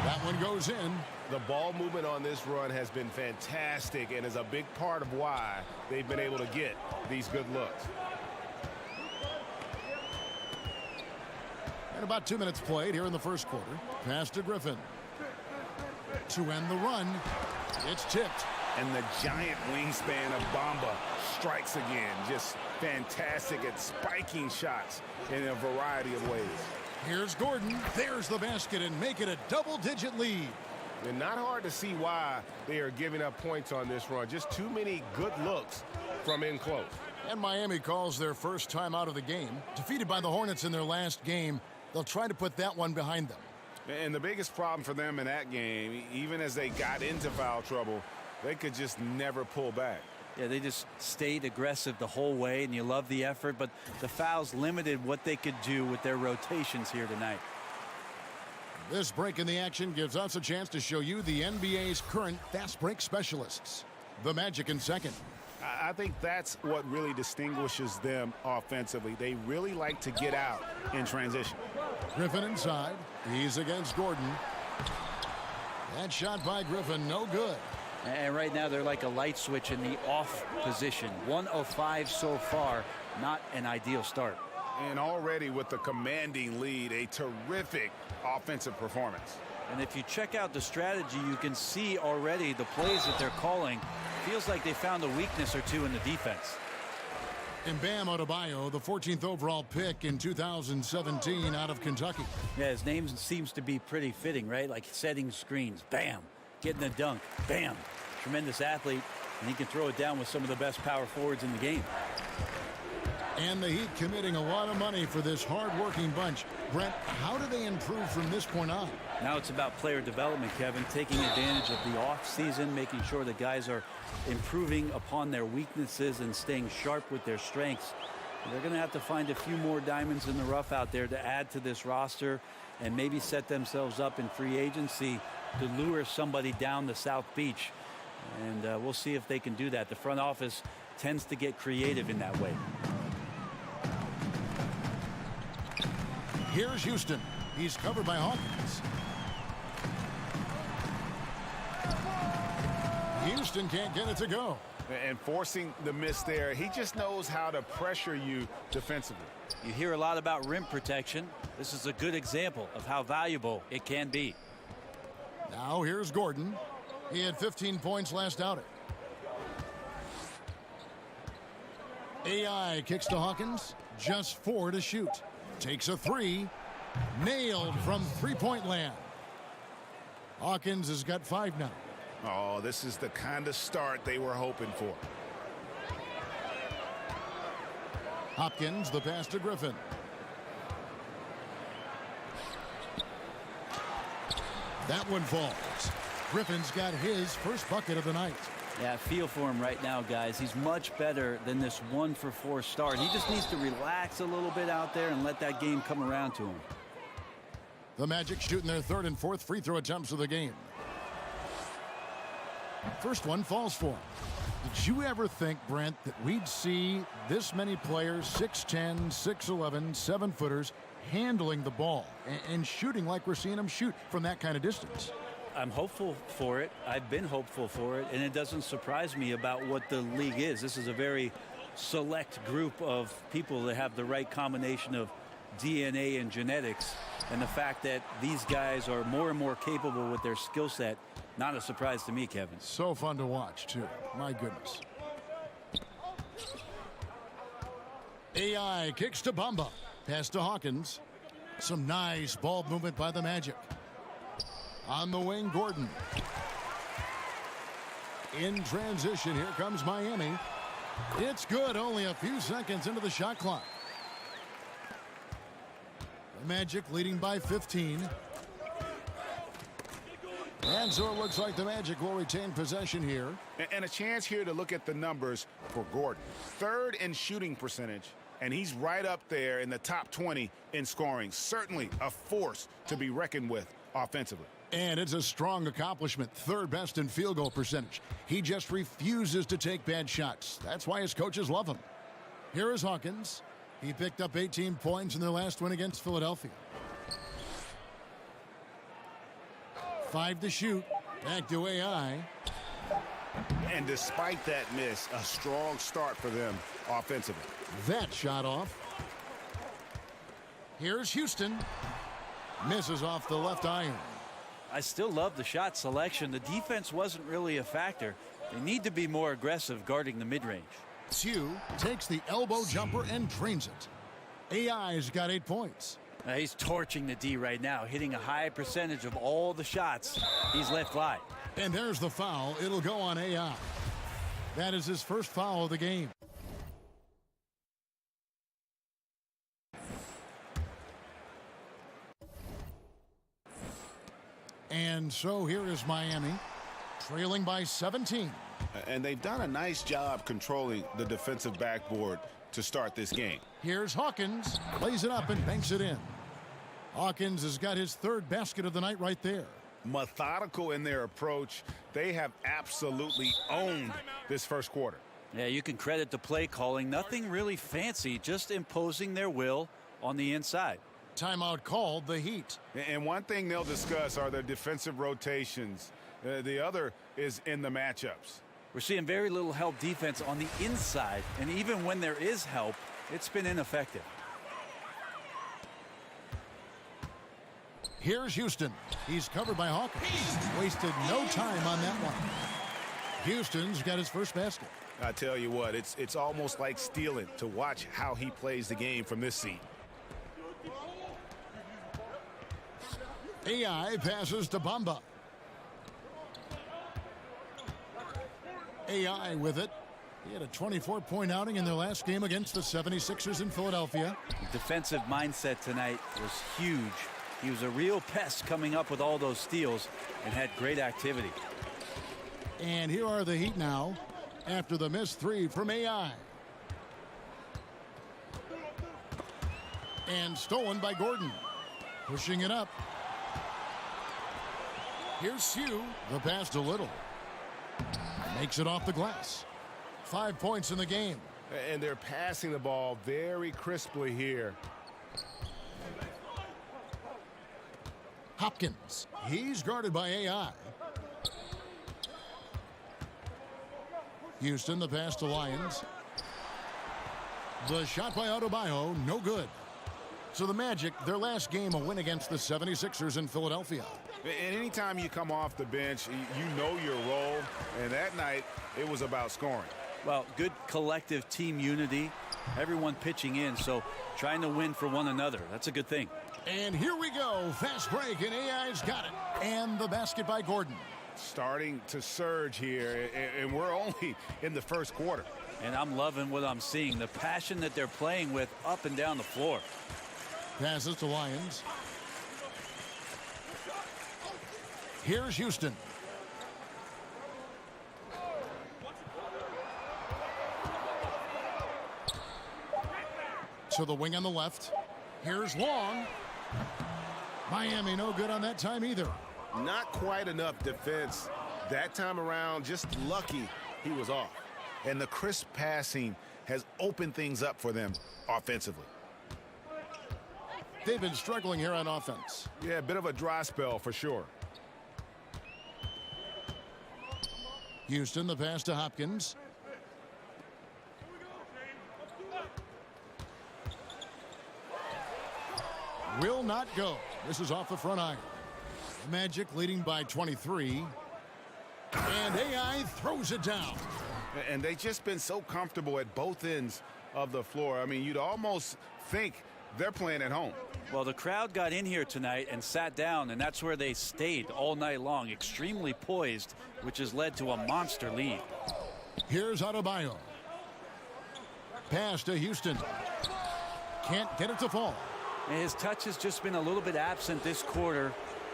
That one goes in. The ball movement on this run has been fantastic and is a big part of why they've been able to get these good looks. And about 2 minutes played here in the first quarter. Pass to Griffin. To end the run, it's tipped. And the giant wingspan of Bamba strikes again. Just fantastic at spiking shots in a variety of ways. Here's Gordon. There's the basket and make it a double-digit lead. And not hard to see why they are giving up points on this run. Just too many good looks from in close. And Miami calls their first time out of the game. Defeated by the Hornets in their last game, they'll try to put that one behind them. And the biggest problem for them in that game, even as they got into foul trouble, they could just never pull back. Yeah, they just stayed aggressive the whole way, and you love the effort, but the fouls limited what they could do with their rotations here tonight. This break in the action gives us a chance to show you the NBA's current fast break specialists. The Magic in second. I think that's what really distinguishes them offensively. They really like to get out in transition. Griffin inside. He's against Gordon. That shot by Griffin, no good. And right now they're like a light switch in the off position. 1 of 5 so far. Not an ideal start. And already with the commanding lead, a terrific offensive performance. And if you check out the strategy, you can see already the plays that they're calling. Feels like they found a weakness or two in the defense. And Bam Adebayo, the 14th overall pick in 2017 out of Kentucky. Yeah, his name seems to be pretty fitting, right? Like setting screens, bam, getting a dunk, bam. Tremendous athlete, and he can throw it down with some of the best power forwards in the game. And the Heat committing a lot of money for this hard-working bunch. Brent, how do they improve from this point on? Now it's about player development, Kevin, taking advantage of the off-season, making sure that guys are improving upon their weaknesses and staying sharp with their strengths. They're going to have to find a few more diamonds in the rough out there to add to this roster and maybe set themselves up in free agency to lure somebody down the South Beach. And we'll see if they can do that. The front office tends to get creative in that way. Here's Houston. He's covered by Hawkins. Houston can't get it to go. And forcing the miss there, he just knows how to pressure you defensively. You hear a lot about rim protection. This is a good example of how valuable it can be. Now here's Gordon. He had 15 points last outing. AI kicks to Hawkins. Just 4 to shoot. Takes a 3. Nailed from three-point land. Hawkins has got 5 now. Oh, this is the kind of start they were hoping for. Hopkins, the pass to Griffin. That one falls. Griffin's got his first bucket of the night. Yeah, I feel for him right now, guys. He's much better than this 1-for-4 start. He just needs to relax a little bit out there and let that game come around to him. The Magic shooting their 3rd and 4th free throw attempts of the game. First one falls for him. Did you ever think, Brent, that we'd see this many players, 6'10", 6'11", 7-footers, handling the ball and shooting like we're seeing them shoot from that kind of distance? I'm hopeful for it. I've been hopeful for it, and it doesn't surprise me about what the league is. This is a very select group of people that have the right combination of DNA and genetics, and the fact that these guys are more and more capable with their skill set, not a surprise to me, Kevin. So fun to watch, too. My goodness. AI kicks to Bamba. Pass to Hawkins. Some nice ball movement by the Magic. On the wing, Gordon. In transition, here comes Miami. It's good, only a few seconds into the shot clock. The Magic leading by 15. And so it looks like the Magic will retain possession here. And a chance here to look at the numbers for Gordon. 3rd in shooting percentage, and he's right up there in the top 20 in scoring. Certainly a force to be reckoned with offensively. And it's a strong accomplishment. 3rd best in field goal percentage. He just refuses to take bad shots. That's why his coaches love him. Here is Hawkins. He picked up 18 points in their last win against Philadelphia. 5 to shoot. Back to AI. And despite that miss, a strong start for them offensively. That shot off. Here's Houston. Misses off the left iron. I still love the shot selection. The defense wasn't really a factor. They need to be more aggressive guarding the mid-range. Tew takes the elbow jumper and drains it. AI's got 8 points. He's torching the D right now, hitting a high percentage of all the shots he's let fly. And there's the foul. It'll go on AI. That is his first foul of the game. And so here is Miami, trailing by 17. And they've done a nice job controlling the defensive backboard to start this game. Here's Hawkins, lays it up and banks it in. Hawkins has got his 3rd basket of the night right there. Methodical in their approach. They have absolutely owned this first quarter. Yeah, you can credit the play calling. Nothing really fancy, just imposing their will on the inside. Timeout called, the Heat. And one thing they'll discuss are their defensive rotations. The other is in the matchups. We're seeing very little help defense on the inside, and even when there is help, it's been ineffective. Here's Houston. He's covered by Hawkins. Wasted no time on that one. Houston's got his first basket. I tell you what, it's almost like stealing to watch how he plays the game from this seat. AI passes to Bamba. AI with it. He had a 24-point outing in their last game against the 76ers in Philadelphia. The defensive mindset tonight was huge. He was a real pest coming up with all those steals and had great activity. And here are the Heat now after the missed three from AI. And stolen by Gordon. Pushing it up. Here's Sue. The pass to Little. Makes it off the glass. 5 points in the game. And they're passing the ball very crisply here. Hopkins. He's guarded by AI. Houston, the pass to Lyons. The shot by Adebayo, no good. So the Magic, their last game, a win against the 76ers in Philadelphia. And anytime you come off the bench, you know your role. And that night, it was about scoring. Well, good collective team unity. Everyone pitching in, so trying to win for one another. That's a good thing. And here we go. Fast break, and AI's got it. And the basket by Gordon. Starting to surge here, and we're only in the first quarter. And I'm loving what I'm seeing. The passion that they're playing with up and down the floor. Passes to Lyons. Here's Houston. To the wing on the left. Here's Long. Miami no good on that time either. Not quite enough defense that time around. Just lucky he was off. And the crisp passing has opened things up for them offensively. They've been struggling here on offense. Yeah, a bit of a dry spell for sure. Houston, the pass to Hopkins. Will not go. This is off the front iron. Magic leading by 23. And AI throws it down. And they've just been so comfortable at both ends of the floor. I mean, you'd almost think they're playing at home. Well, the crowd got in here tonight and sat down, and that's where they stayed all night long, extremely poised, which has led to a monster lead. Here's Adebayo. Pass to Houston. Can't get it to fall. And his touch has just been a little bit absent this quarter,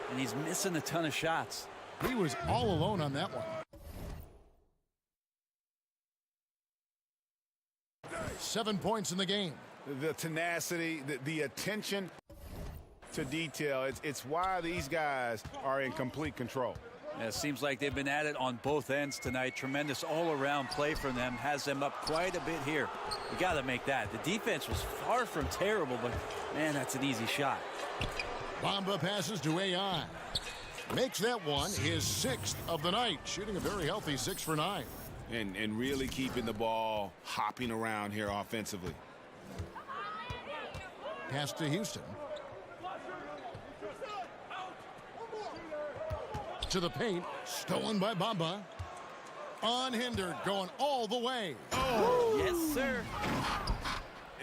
and he's missing a ton of shots. He was all alone on that one. 7 points in the game. The tenacity, the attention to detail, it's why these guys are in complete control. Yeah, it seems like they've been at it on both ends tonight. Tremendous all-around play from them. Has them up quite a bit here. You got to make that. The defense was far from terrible, but, man, that's an easy shot. Bamba passes to AI. Makes that one his 6th of the night. Shooting a very healthy 6 for 9. And really keeping the ball hopping around here offensively. Pass to Houston. To the paint, stolen by Bamba. Unhindered, going all the way. Oh, yes, sir.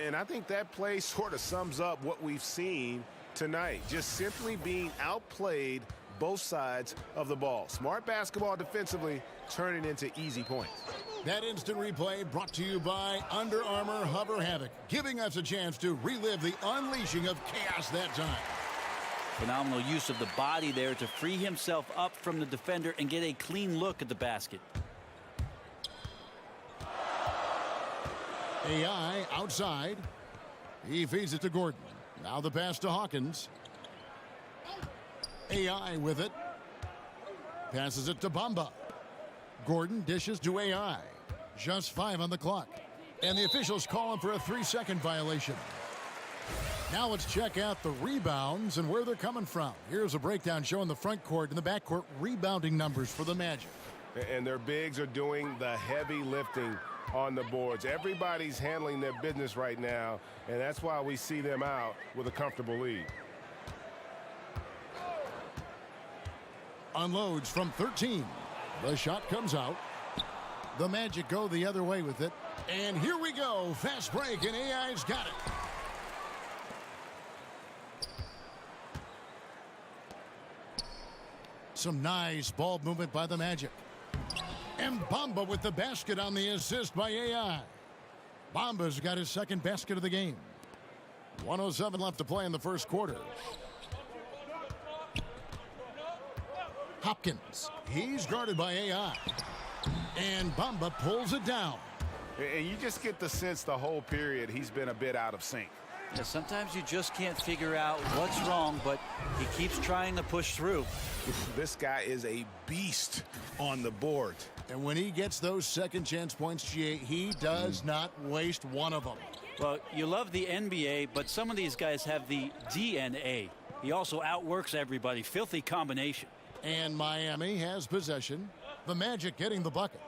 And I think that play sort of sums up what we've seen tonight. Just simply being outplayed both sides of the ball. Smart basketball defensively, turning into easy points. That instant replay brought to you by Under Armour Hover Havoc, giving us a chance to relive the unleashing of chaos that time. Phenomenal use of the body there to free himself up from the defender and get a clean look at the basket. AI outside. He feeds it to Gordon. Now the pass to Hawkins. AI with it. Passes it to Bamba. Gordon dishes to AI. Just 5 on the clock. And the officials call him for a 3-second violation. Now let's check out the rebounds and where they're coming from. Here's a breakdown showing the front court and the back court rebounding numbers for the Magic. And their bigs are doing the heavy lifting on the boards. Everybody's handling their business right now, and that's why we see them out with a comfortable lead. Unloads from 13. The shot comes out. The Magic go the other way with it. And here we go. Fast break, and AI's got it. Some nice ball movement by the Magic. And Bamba with the basket on the assist by AI. Bamba's got his second basket of the game. 1:07 left to play in the first quarter. Hopkins. He's guarded by AI. And Bamba pulls it down. And you just get the sense the whole period he's been a bit out of sync. Yeah, sometimes you just can't figure out what's wrong, but he keeps trying to push through. This guy is a beast on the board. And when he gets those second chance points, GA, he does not waste one of them. Well, you love the NBA, but some of these guys have the DNA. He also outworks everybody. Filthy combination. And Miami has possession. The Magic getting the bucket.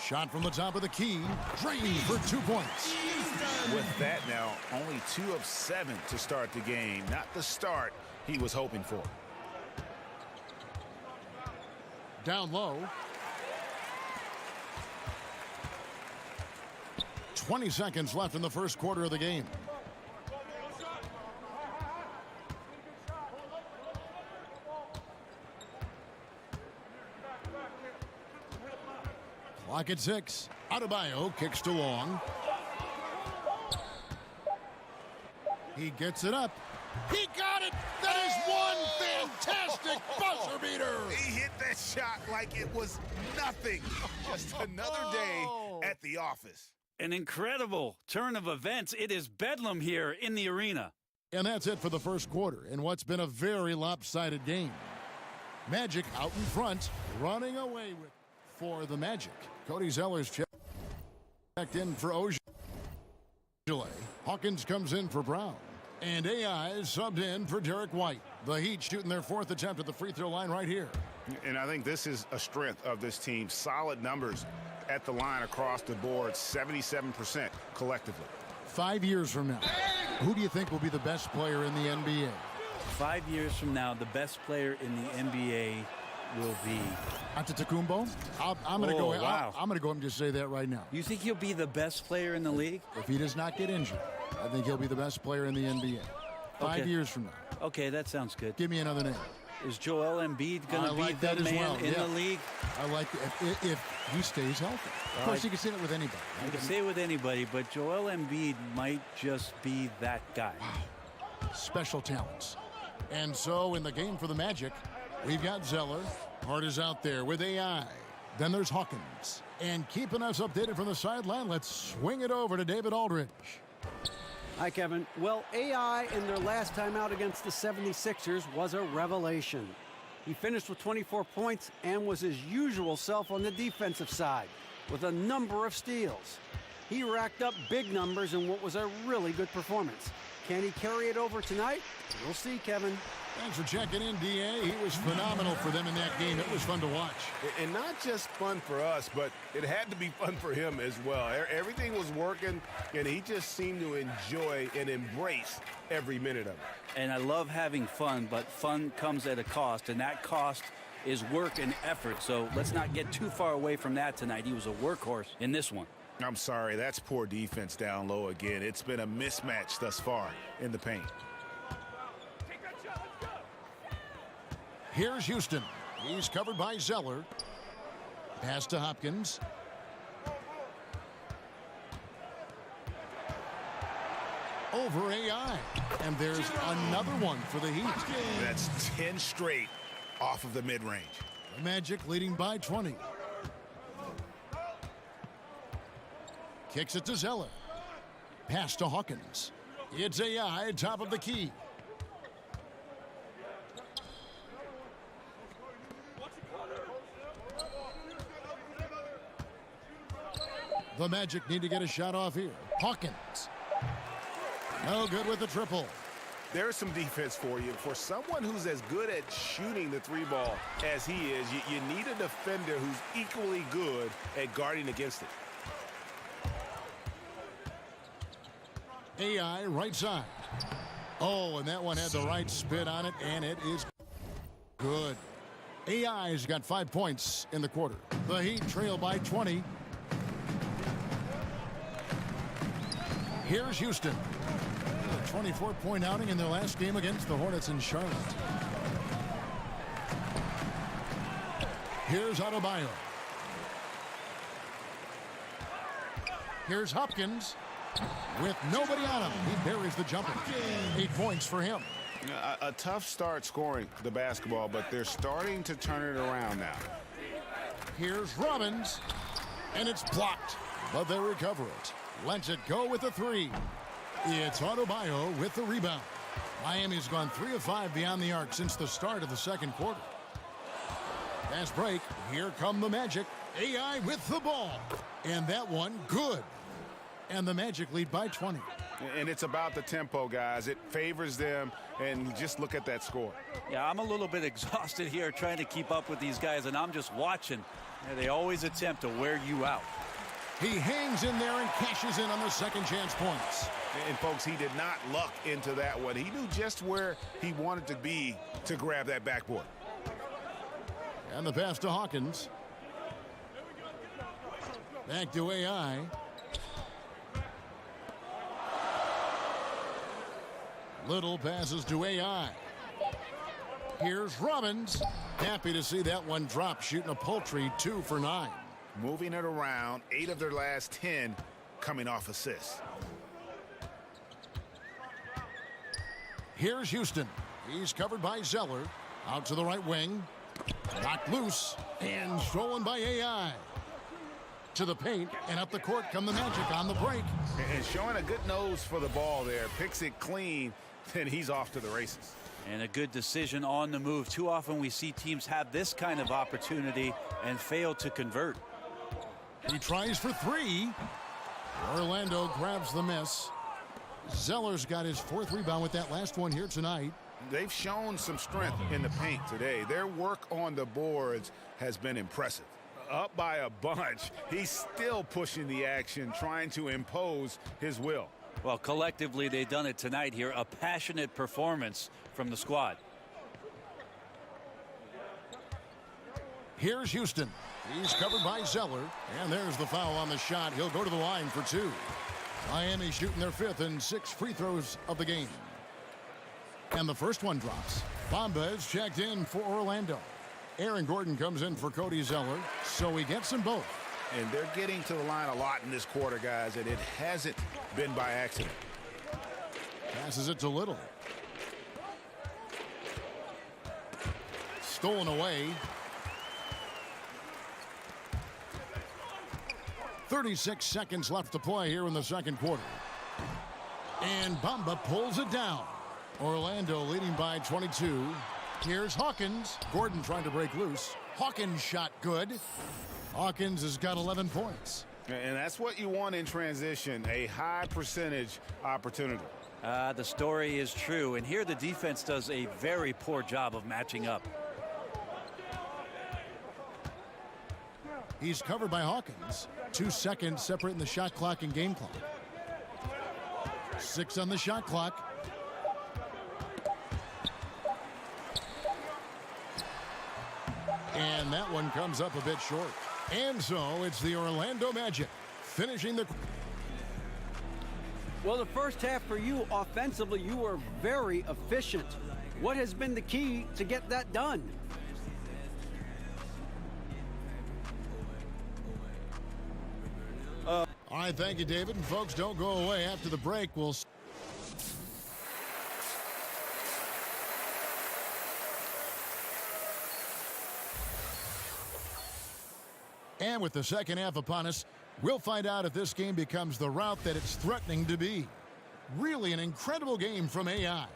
Shot from the top of the key. Drained for 2 points. With that now, only 2 of 7 to start the game. Not the start he was hoping for. Down low. 20 seconds left in the first quarter of the game. Clock at 6. Adebayo kicks to long. He gets it up. He got it. That is one fantastic buzzer beater. He hit that shot like it was nothing. Just another day at the office. An incredible turn of events. It is bedlam here in the arena. And that's it for the first quarter in what's been a very lopsided game. Magic out in front, running away with for the Magic. Cody Zeller's checked in for Ojale. Hawkins comes in for Brown. And AI is subbed in for Derek White. The Heat shooting their 4th attempt at the free throw line right here. And I think this is a strength of this team. Solid numbers at the line across the board, 77% collectively. 5 years from now, who do you think will be the best player in the NBA? 5 years from now, the best player in the NBA will be Antetokounmpo? I'm going to go. Wow. I'm going to go and just say that right now. You think he'll be the best player in the league? If he does not get injured, I think he'll be the best player in the NBA. 5 years from now. Okay, that sounds good. Give me another name. Is Joel Embiid going to be the man in the league? I like it if he stays healthy. Of course, you can say it with anybody. You can say it with anybody, but Joel Embiid might just be that guy. Wow. Special talents. And so in the game for the Magic, we've got Zeller. Hart is out there with AI. Then there's Hawkins. And keeping us updated from the sideline, let's swing it over to David Aldridge. Hi, Kevin. Well, AI in their last time out against the 76ers was a revelation. He finished with 24 points and was his usual self on the defensive side with a number of steals. He racked up big numbers in what was a really good performance. Can he carry it over tonight? We'll see, Kevin. Thanks for checking in, DA. He was phenomenal for them in that game. It was fun to watch. And not just fun for us, but it had to be fun for him as well. Everything was working, and he just seemed to enjoy and embrace every minute of it. And I love having fun, but fun comes at a cost, and that cost is work and effort. So let's not get too far away from that tonight. He was a workhorse in this one. I'm sorry, that's poor defense down low again. It's been a mismatch thus far in the paint. Here's Houston. He's covered by Zeller. Pass to Hopkins. Over AI. And there's another one for the Heat. That's 10 straight off of the mid-range. The Magic leading by 20. Kicks it to Zeller. Pass to Hawkins. It's AI, top of the key. The Magic need to get a shot off here. Hawkins. No good with the triple. There's some defense for you. For someone who's as good at shooting the three ball as he is, you need a defender who's equally good at guarding against it. AI right side. Oh, and that one had the right spin on it, and it is good. AI's got 5 points in the quarter. The Heat trail by 20. Here's Houston. A 24-point outing in their last game against the Hornets in Charlotte. Here's Adebayo. Here's Hopkins. With nobody on him, he buries the jumper. 8 points for him. A tough start scoring the basketball, but they're starting to turn it around now. Here's Robbins, and it's blocked, but they recover it. Lets it go with a 3. It's Adebayo with the rebound. Miami's gone 3 of 5 beyond the arc since the start of the second quarter. Fast break. Here come the Magic. AI with the ball. And that one good. And the Magic lead by 20. And it's about the tempo, guys. It favors them, and just look at that score. Yeah, I'm a little bit exhausted here trying to keep up with these guys, and I'm just watching. They always attempt to wear you out. He hangs in there and cashes in on the second chance points. And folks, he did not luck into that one. He knew just where he wanted to be to grab that backboard. And the pass to Hawkins. Back to AI. Little passes to AI. Here's Robbins. Happy to see that one drop, shooting a paltry 2 for 9. Moving it around, 8 of their last 10 coming off assists. Here's Houston. He's covered by Zeller. Out to the right wing. Knocked loose and stolen by AI. To the paint and up the court come the Magic on the break. And showing a good nose for the ball there. Picks it clean, then he's off to the races. And a good decision on the move. Too often we see teams have this kind of opportunity and fail to convert. He tries for 3. Orlando grabs the miss. Zeller's got his 4th rebound with that last one here tonight. They've shown some strength in the paint today. Their work on the boards has been impressive. Up by a bunch, he's still pushing the action, trying to impose his will. Well, collectively, they've done it tonight here. A passionate performance from the squad. Here's Houston. He's covered by Zeller. And there's the foul on the shot. He'll go to the line for 2. Miami shooting their 5th and 6th free throws of the game. And the first one drops. Bamba is checked in for Orlando. Aaron Gordon comes in for Cody Zeller, so he gets them both. And they're getting to the line a lot in this quarter, guys, and it hasn't been by accident. Passes it to Little. Stolen away. 36 seconds left to play here in the second quarter. And Bamba pulls it down. Orlando leading by 22. Here's Hawkins. Gordon trying to break loose. Hawkins shot good. Hawkins has got 11 points. And that's what you want in transition, a high percentage opportunity. The story is true, and here the defense does a very poor job of matching up. He's covered by Hawkins. 2 seconds separating the shot clock and game clock. 6 on the shot clock. And that one comes up a bit short. And so it's the Orlando Magic finishing the... Well, the first half for you offensively, you were very efficient. What has been the key to get that done? All right, thank you, David. And folks, don't go away. After the break, we'll... And with the second half upon us, we'll find out if this game becomes the route that it's threatening to be. Really an incredible game from AI.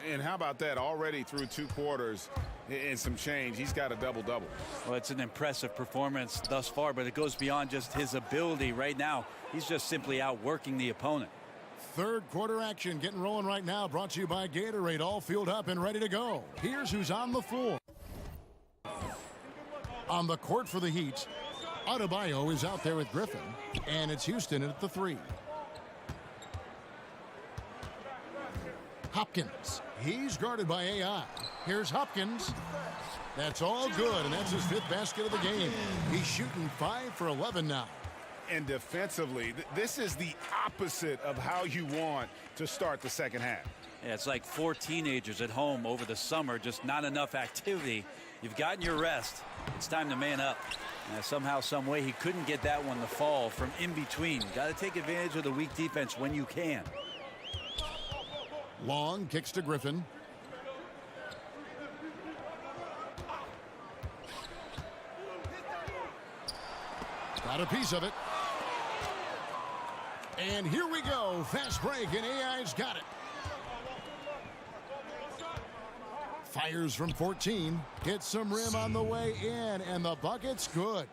And how about that? Already through 2 quarters and some change. He's got a double-double. Well, it's an impressive performance thus far, but it goes beyond just his ability. Right now, he's just simply outworking the opponent. Third quarter action getting rolling right now. Brought to you by Gatorade. All fueled up and ready to go. Here's who's on the floor. On the court for the Heat, Adebayo is out there with Griffin, and it's Houston at the 3. Hopkins, he's guarded by AI. Here's Hopkins. That's all good, and that's his 5th basket of the game. He's shooting 5 for 11 now. And defensively, this is the opposite of how you want to start the second half. Yeah, it's like 4 teenagers at home over the summer, just not enough activity. You've gotten your rest. It's time to man up. Somehow, some way, he couldn't get that one to fall from in between. Got to take advantage of the weak defense when you can. Long kicks to Griffin. Got a piece of it. And here we go. Fast break, and AI's got it. Fires from 14. Gets some rim on the way in, and the bucket's good.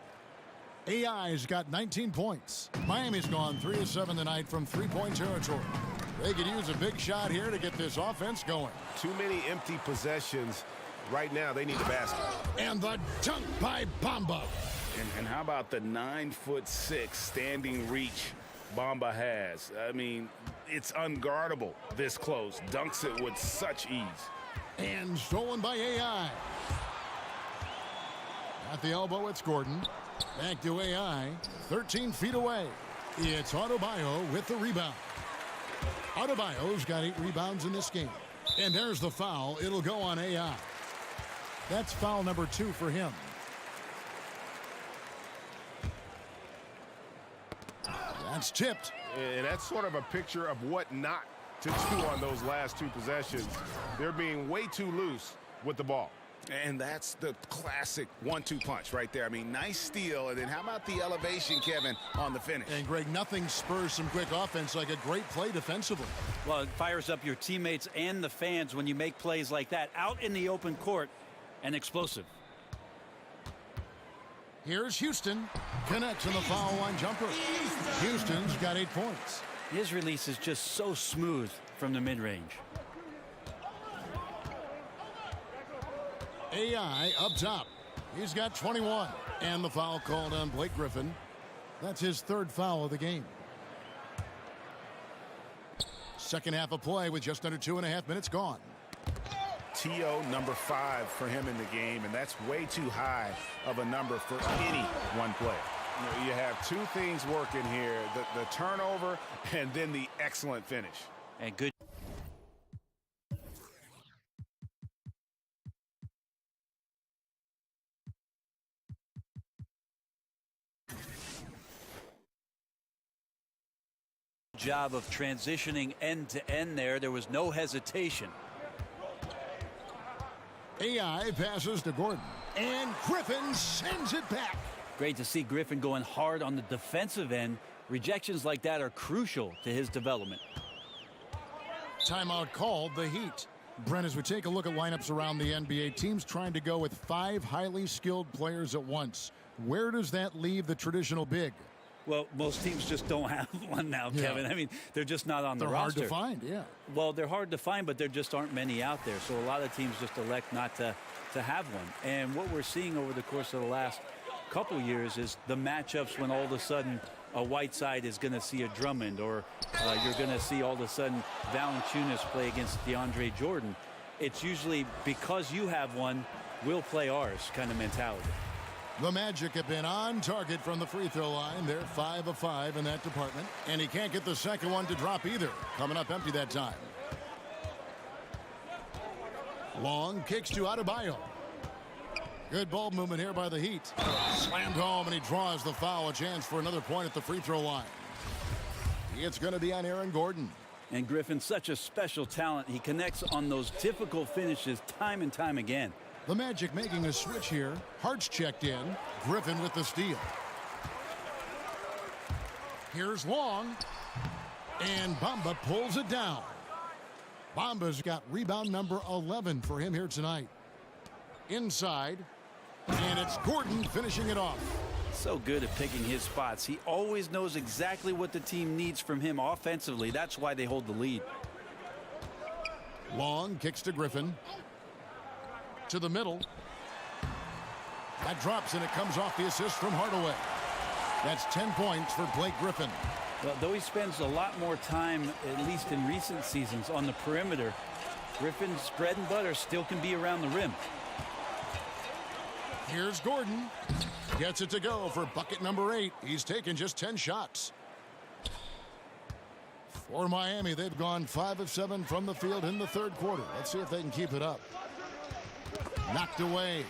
AI's got 19 points. Miami's gone 3 of 7 tonight from 3-point territory. They could use a big shot here to get this offense going. Too many empty possessions. Right now, they need the basket. And the dunk by Bamba. And how about the 9'6" standing reach Bamba has? I mean, it's unguardable this close. Dunks it with such ease. And stolen by AI. At the elbow, it's Gordon. Back to AI. 13 feet away. It's Adebayo with the rebound. Adebayo's got 8 rebounds in this game. And there's the foul. It'll go on AI. That's foul number 2 for him. That's tipped. And that's sort of a picture of what not to do on those last 2 possessions. They're being way too loose with the ball. And that's the classic 1-2 punch right there. I mean, nice steal. And then how about the elevation, Kevin, on the finish? And, Greg, nothing spurs some quick offense like a great play defensively. Well, it fires up your teammates and the fans when you make plays like that out in the open court and explosive. Here's Houston. Connects on the foul line jumper. Houston's got 8 points. His release is just so smooth from the mid-range. AI up top. He's got 21. And the foul called on Blake Griffin. That's his 3rd foul of the game. Second half of play with just under 2.5 minutes gone. TO number 5 for him in the game, and that's way too high of a number for any one player. You have 2 things working here, the turnover and then the excellent finish. And good. Job of transitioning end to end there. There was no hesitation. AI passes to Gordon. And Griffin sends it back. Great to see Griffin going hard on the defensive end. Rejections like that are crucial to his development. Timeout called, the Heat. Brent, as we take a look at lineups around the NBA, teams trying to go with 5 highly skilled players at once. Where does that leave the traditional big? Well, most teams just don't have one now, Kevin. I mean, they're just not on the roster. They're hard to find, yeah. Well, they're hard to find, but there just aren't many out there. So a lot of teams just elect not to have one. And what we're seeing over the course of the last couple years is the matchups when all of a sudden a Whiteside is going to see a Drummond, or you're going to see all of a sudden Valanciunas play against DeAndre Jordan. It's usually because you have one, we'll play ours kind of mentality. The Magic have been on target from the free throw line. They're 5 of 5 in that department. And he can't get the second one to drop either. Coming up empty that time. Long kicks to Adebayo. Good ball movement here by the Heat. Slammed home, and he draws the foul. A chance for another point at the free throw line. It's going to be on Aaron Gordon. And Griffin's such a special talent. He connects on those difficult finishes time and time again. The Magic making a switch here. Hart's checked in. Griffin with the steal. Here's Long. And Bamba pulls it down. Bamba's got rebound number 11 for him here tonight. Inside. And it's Gordon finishing it off. So good at picking his spots. He always knows exactly what the team needs from him offensively. That's why they hold the lead. Long kicks to Griffin. To the middle. That drops, and it comes off the assist from Hardaway. That's 10 points for Blake Griffin. Well, though he spends a lot more time, at least in recent seasons, on the perimeter, Griffin's bread and butter still can be around the rim. Here's Gordon. Gets it to go for bucket number 8. He's taken just 10 shots. For Miami, they've gone 5 of 7 from the field in the third quarter. Let's see if they can keep it up. Knocked away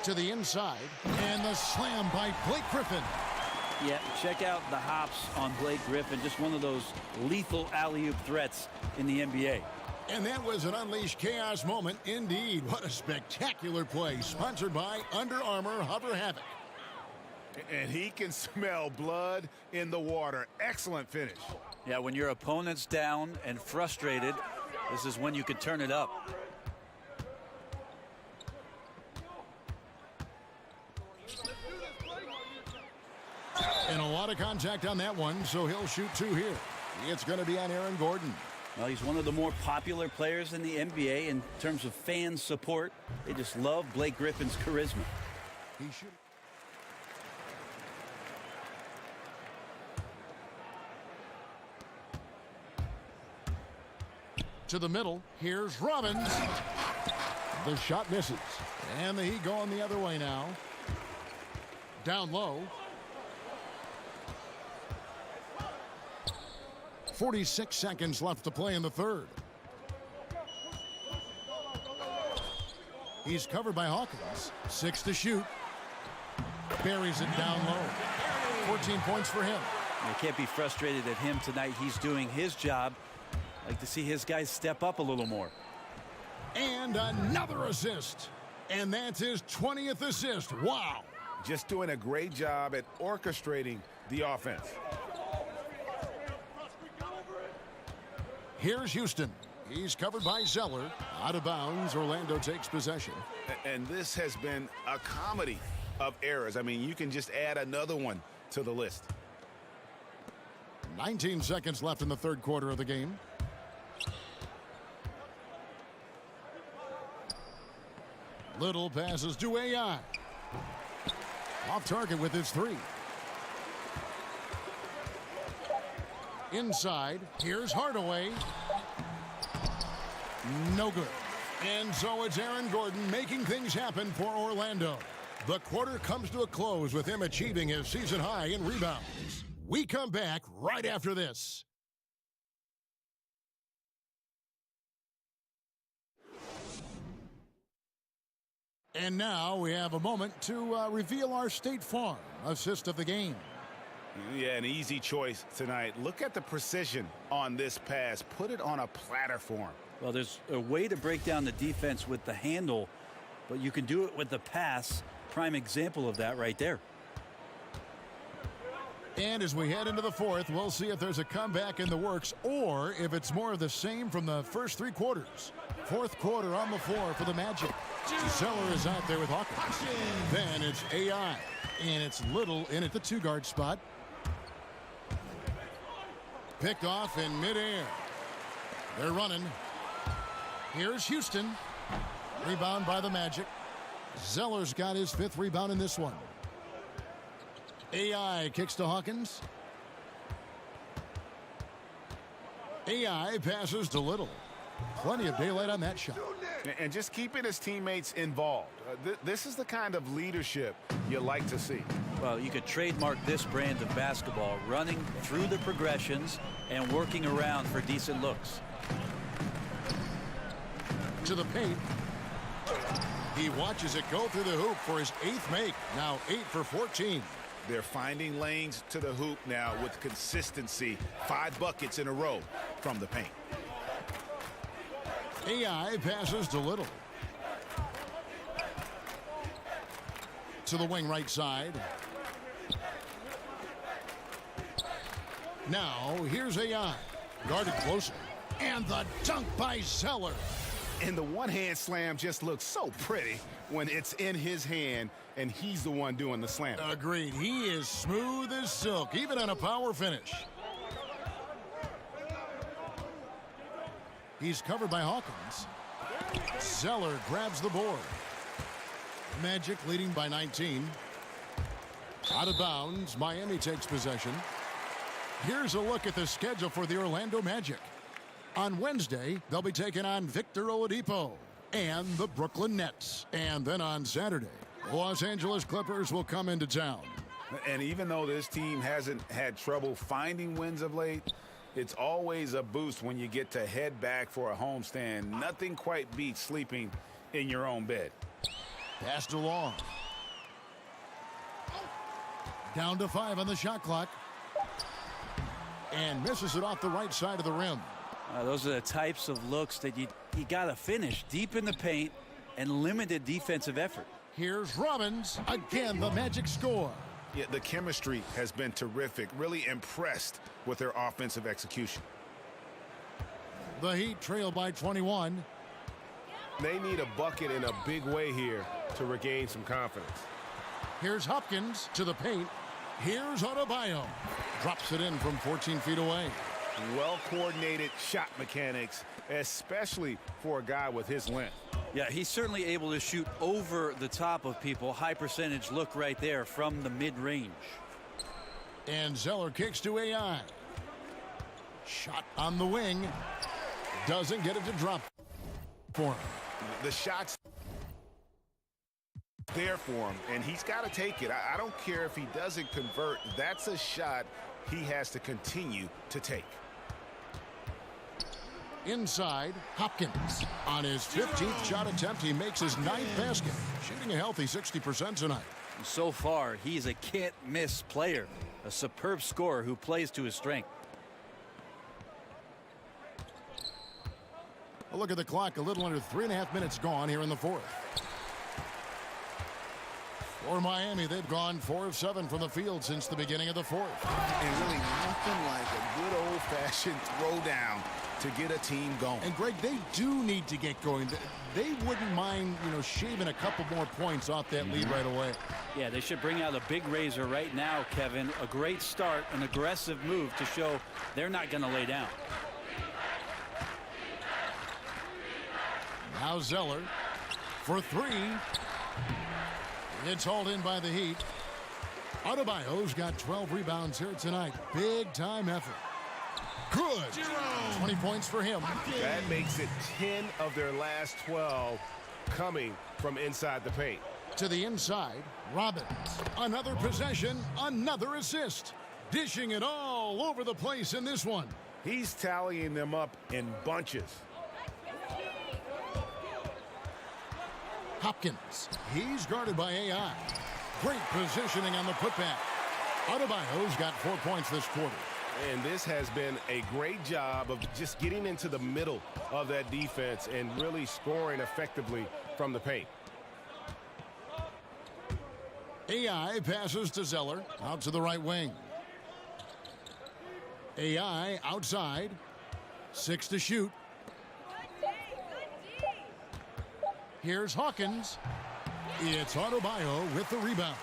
to the inside, and the slam by Blake Griffin. Yeah, check out the hops on Blake Griffin. Just one of those lethal alley-oop threats in the NBA. And that was an unleashed chaos moment indeed. What a spectacular play, sponsored by Under Armour Hover Havoc. And he can smell blood in the water. Excellent finish. Yeah, when your opponent's down and frustrated, this is when you can turn it up. And a lot of contact on that one, so he'll shoot 2 here. It's going to be on Aaron Gordon. Well, he's one of the more popular players in the NBA in terms of fan support. They just love Blake Griffin's charisma. He should. To the middle. Here's Robbins. The shot misses. And the Heat going the other way now. Down low. 46 seconds left to play in the third. He's covered by Hawkins. 6 to shoot. Buries it down low. 14 points for him. You can't be frustrated at him tonight. He's doing his job. Like to see his guys step up a little more. And another assist. And that's his 20th assist. Wow. Just doing a great job at orchestrating the offense. Here's Houston. He's covered by Zeller. Out of bounds. Orlando takes possession. And this has been a comedy of errors. I mean, you can just add another one to the list. 19 seconds left in the third quarter of the game. Little passes to AI. Off target with his 3. Inside. Here's Hardaway. No good. And so it's Aaron Gordon making things happen for Orlando. The quarter comes to a close with him achieving his season high in rebounds. We come back right after this. And now we have a moment to reveal our State Farm assist of the game. Yeah, an easy choice tonight. Look at the precision on this pass. Put it on a platter for him. Well, there's a way to break down the defense with the handle, but you can do it with the pass. Prime example of that right there. And as we head into the fourth, we'll see if there's a comeback in the works or if it's more of the same from the first 3 quarters. Fourth quarter on the floor for the Magic. Zeller is out there with Hawkins. Then it's AI. And it's Little in at the 2-guard spot. Picked off in midair. They're running. Here's Houston. Rebound by the Magic. Zeller's got his 5th rebound in this one. AI kicks to Hawkins. AI passes to Little. Plenty of daylight on that shot. And just keeping his teammates involved. This is the kind of leadership you like to see. Well, you could trademark this brand of basketball, running through the progressions and working around for decent looks. To the paint. He watches it go through the hoop for his 8th make. Now 8 for 14. They're finding lanes to the hoop now with consistency. 5 buckets in a row from the paint. AI passes to Little. To the wing right side. Now here's AI. Guarded closer. And the dunk by Zeller. And the one-hand slam just looks so pretty when it's in his hand and he's the one doing the slam. Agreed. He is smooth as silk, even on a power finish. He's covered by Hawkins. Zeller grabs the board. Magic leading by 19. Out of bounds. Miami takes possession. Here's a look at the schedule for the Orlando Magic. On Wednesday, they'll be taking on Victor Oladipo. and the Brooklyn Nets. And then on Saturday, the Los Angeles Clippers will come into town. And even though this team hasn't had trouble finding wins of late, it's always a boost when you get to head back for a homestand. Nothing quite beats sleeping in your own bed. Passed along. Down to 5 on the shot clock. And misses it off the right side of the rim. Those are the types of looks that you got to finish deep in the paint and limited defensive effort. Here's Robbins. Again, the Magic score. Yeah, the chemistry has been terrific. Really impressed with their offensive execution. The Heat trail by 21. They need a bucket in a big way here to regain some confidence. Here's Hopkins to the paint. Here's Adebayo. Drops it in from 14 feet away. Well-coordinated shot mechanics, especially for a guy with his length. Yeah, he's certainly able to shoot over the top of people. High percentage look right there from the mid-range. And Zeller kicks to AI. Shot on the wing. Doesn't get it to drop for him. The shot's there for him, and he's got to take it. I don't care if he doesn't convert. That's a shot he has to continue to take. Inside, Hopkins. On his 15th shot attempt, he makes his 9th basket, shooting a healthy 60% tonight. So far, he's a can't-miss player, a superb scorer who plays to his strength. A look at the clock, a little under 3.5 minutes gone here in the fourth. For Miami, they've gone 4 of 7 from the field since the beginning of the fourth. And really nothing like a good old-fashioned throwdown to get a team going. And Greg, they do need to get going. They wouldn't mind, shaving a couple more points off that lead right away. Yeah, they should bring out a big razor right now, Kevin. A great start, an aggressive move to show they're not going to lay down. Now Zeller for 3. It's hauled in by the Heat. Adebayo's got 12 rebounds here tonight. Big time effort. Good. 20 points for him. That makes it 10 of their last 12 coming from inside the paint. To the inside, Robbins. Another possession, another assist. Dishing it all over the place in this one. He's tallying them up in bunches. Hopkins. He's guarded by AI. Great positioning on the putback. Adebayo's got 4 points this quarter. And this has been a great job of just getting into the middle of that defense and really scoring effectively from the paint. AI passes to Zeller. Out to the right wing. AI outside. 6 to shoot. Here's Hawkins. It's Adebayo with the rebound.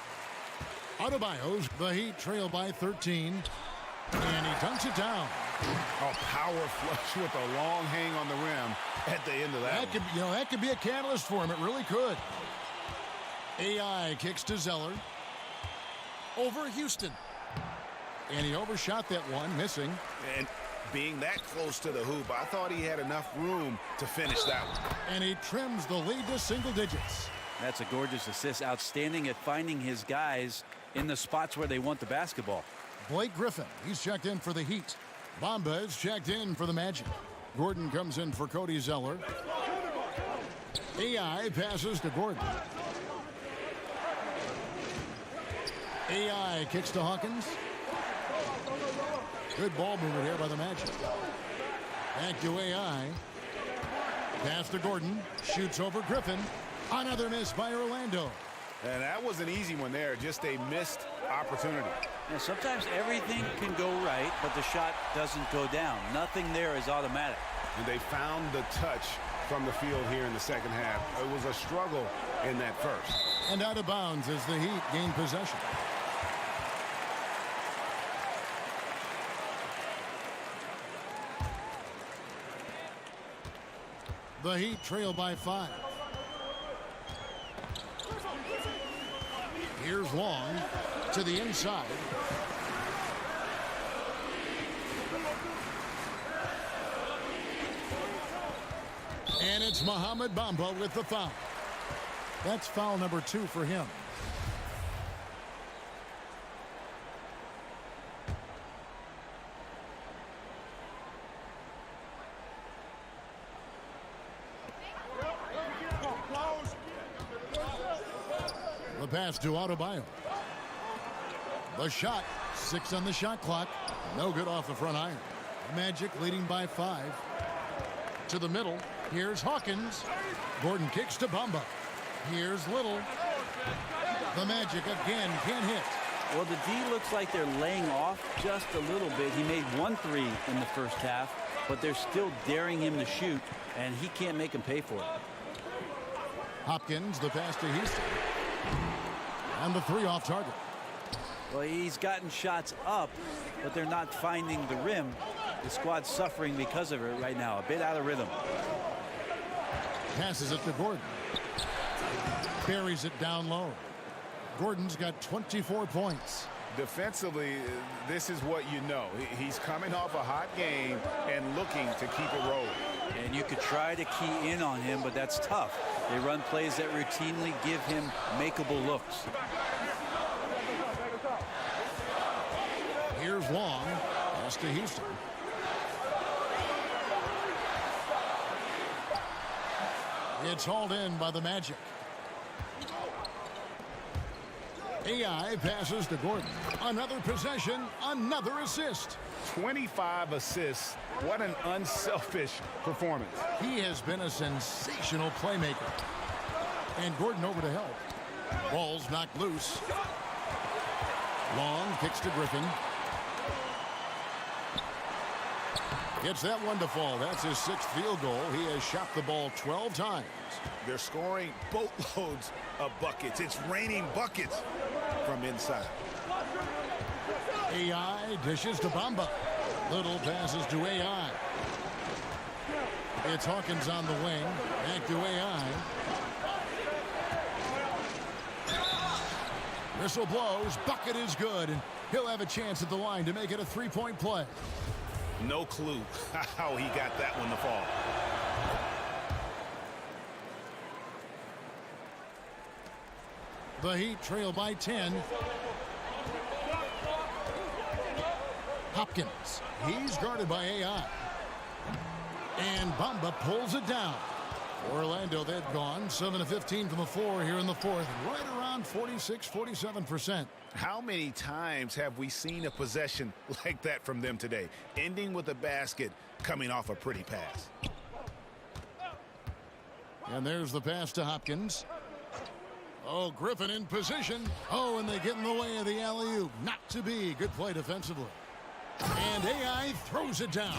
Adebayo's the Heat trail by 13. And he dunks it down. A power flush with a long hang on the rim at the end of that. That could be a catalyst for him. It really could. AI kicks to Zeller. Over Houston. And he overshot that one, missing. And being that close to the hoop, I thought he had enough room to finish that one. And he trims the lead to single digits. That's a gorgeous assist. Outstanding at finding his guys in the spots where they want the basketball. Blake Griffin, he's checked in for the Heat. Bamba is checked in for the Magic. Gordon comes in for Cody Zeller. AI passes to Gordon. AI kicks to Hawkins. Good ball movement here by the Magic. Back to AI. Pass to Gordon. Shoots over Griffin. Another miss by Orlando. And that was an easy one there. Just a missed opportunity. Now, sometimes everything can go right, but the shot doesn't go down. Nothing there is automatic. And they found the touch from the field here in the second half. It was a struggle in that first. And out of bounds as the Heat gain possession. The Heat trail by 5. Here's Long to the inside. And it's Mohamed Bamba with the foul. That's foul number 2 for him. The pass to Adebayo. The shot, 6 on the shot clock. No good off the front iron. Magic leading by 5. To the middle. Here's Hawkins. Gordon kicks to Bamba. Here's Little. The Magic again can't hit. Well, the D looks like they're laying off just a little bit. He made 1 3 in the first half, but they're still daring him to shoot, and he can't make him pay for it. Hopkins, the pass to Houston. And the 3 off target. Well, he's gotten shots up, but they're not finding the rim. The squad's suffering because of it right now. A bit out of rhythm. Passes it to Gordon. Buries it down low. Gordon's got 24 points. Defensively, this is what you know. He's coming off a hot game and looking to keep it rolling. And you could try to key in on him, but that's tough. They run plays that routinely give him makeable looks. Here's Long. Pass to Houston. It's hauled in by the Magic. AI passes to Gordon. Another possession, another assist. 25 assists. What an unselfish performance. He has been a sensational playmaker. And Gordon over to help. Ball's knocked loose. Long kicks to Griffin. Gets that one to fall. That's his 6th field goal. He has shot the ball 12 times. They're scoring boatloads of buckets. It's raining buckets from inside. AI dishes to Bamba. Little passes to AI. It's Hawkins on the wing. Back to AI. Whistle blows. Bucket is good. And he'll have a chance at the line to make it a 3-point play. No clue how he got that one to fall. The Heat trail by 10. Hopkins. He's guarded by AI. And Bamba pulls it down. Orlando, they've gone 7 of 15 from the floor here in the 4th. Right around 46-47%. How many times have we seen a possession like that from them today? Ending with a basket, coming off a pretty pass. And there's the pass to Hopkins. Oh, Griffin in position. Oh, and they get in the way of the alley-oop. Not to be. Good play defensively. And AI throws it down.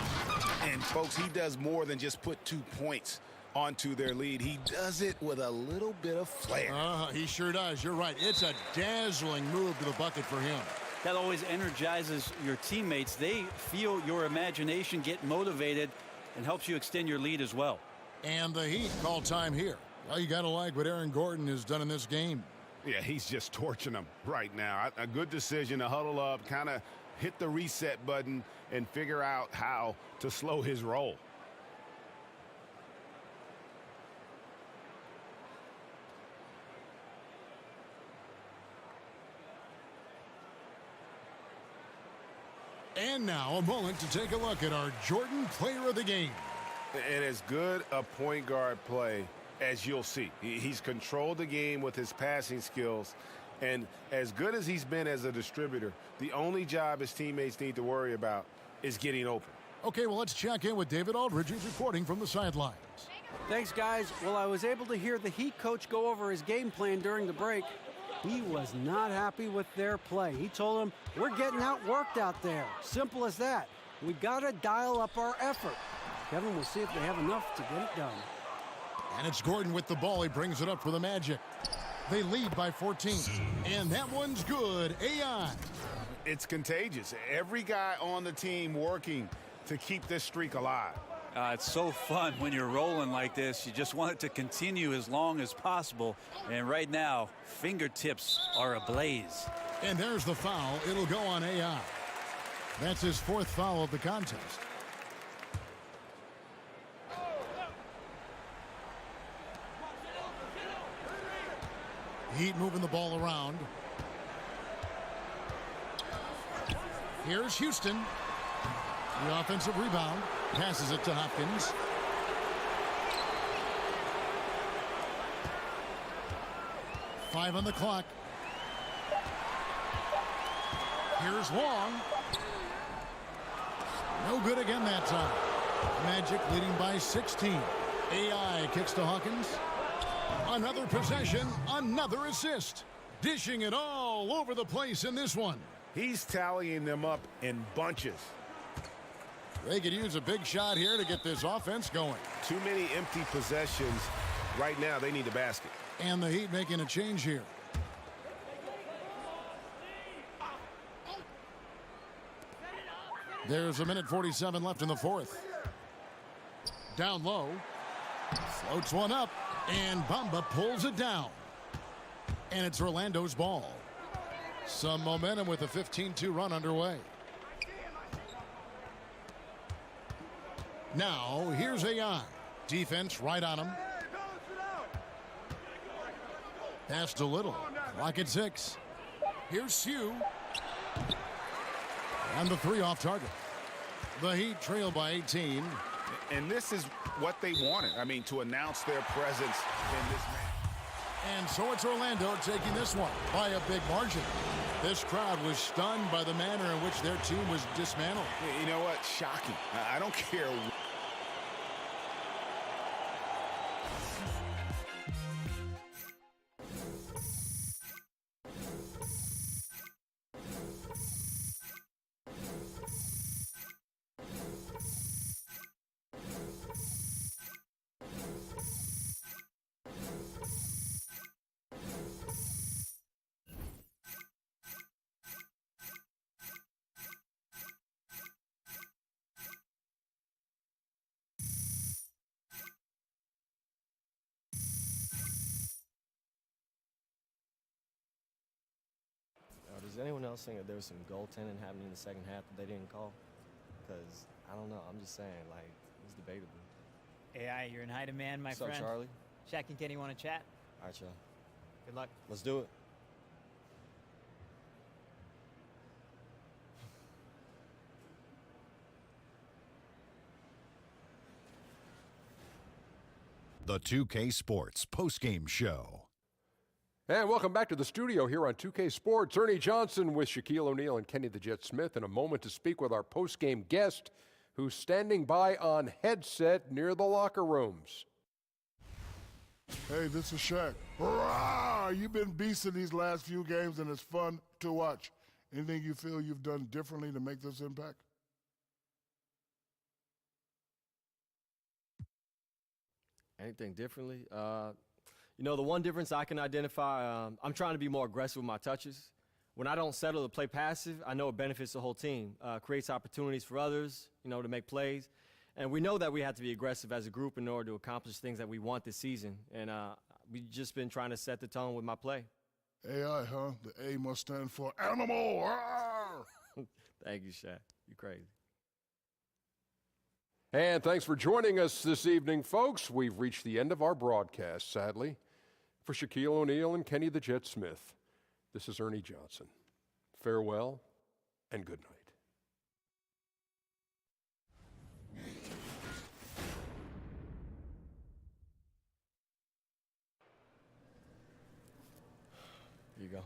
And, folks, he does more than just put 2 points onto their lead. He does it with a little bit of flair. He sure does. You're right. It's a dazzling move to the bucket for him. That always energizes your teammates. They feel your imagination, get motivated, and helps you extend your lead as well. And the Heat call time here. Well, you got to like what Aaron Gordon has done in this game. Yeah, he's just torching them right now. A good decision to huddle up, kind of hit the reset button, and figure out how to slow his roll. And now a moment to take a look at our Jordan Player of the Game. And as good a point guard play as you'll see. He's controlled the game with his passing skills. And as good as he's been as a distributor, the only job his teammates need to worry about is getting open. Okay, well, let's check in with David Aldridge, who's reporting from the sidelines. Thanks, guys. Well, I was able to hear the Heat coach go over his game plan during the break. He was not happy with their play. He told them, we're getting outworked out there. Simple as that. We got to dial up our effort. Kevin, we'll see if they have enough to get it done. And it's Gordon with the ball. He brings it up for the Magic. They lead by 14. And that one's good. AI. It's contagious. Every guy on the team working to keep this streak alive. It's so fun when you're rolling like this. You just want it to continue as long as possible. And right now, fingertips are ablaze. And there's the foul. It'll go on AI. That's his 4th foul of the contest. Heat moving the ball around. Here's Houston. The offensive rebound. Passes it to Hopkins. Five on the clock. Here's Long. No good again that time. Magic leading by 16. AI kicks to Hawkins. Another possession, another assist. Dishing it all over the place in this one. He's tallying them up in bunches. They could use a big shot here to get this offense going. Too many empty possessions. Right now, they need a basket. And the Heat making a change here. There's a minute 47 left in the fourth. Down low. Floats one up. And Bamba pulls it down. And it's Orlando's ball. Some momentum with a 15-2 run underway. Now, here's AI. Defense right on him. Pass to Little. Clock at 6. Here's Sue. And the three off target. The Heat trail by 18. And this is what they wanted. I mean, to announce their presence in this match. And so it's Orlando taking this one by a big margin. This crowd was stunned by the manner in which their team was dismantled. You know what? Shocking. I don't care. Does anyone else think that there was some goaltending happening in the second half that they didn't call? Because, I don't know. I'm just saying, like, it's debatable. AI, you're in high demand, my friend. What's up, Charlie? Shaq and Kenny want to chat? All right, y'all. Good luck. Let's do it. The 2K Sports postgame show. And welcome back to the studio here on 2K Sports. Ernie Johnson with Shaquille O'Neal and Kenny the Jet Smith in a moment to speak with our postgame guest who's standing by on headset near the locker rooms. Hey, this is Shaq. Hurrah! You've been beasting these last few games, and it's fun to watch. Anything you feel you've done differently to make this impact? Anything differently? You know, the one difference I can identify, I'm trying to be more aggressive with my touches. When I don't settle to play passive, I know it benefits the whole team. Creates opportunities for others, you know, to make plays. And we know that we have to be aggressive as a group in order to accomplish things that we want this season. And we've just been trying to set the tone with my play. AI, huh? The A must stand for animal. Thank you, Shaq. You're crazy. And thanks for joining us this evening, folks. We've reached the end of our broadcast, sadly. For Shaquille O'Neal and Kenny the Jet Smith, this is Ernie Johnson. Farewell and good night. Here you go.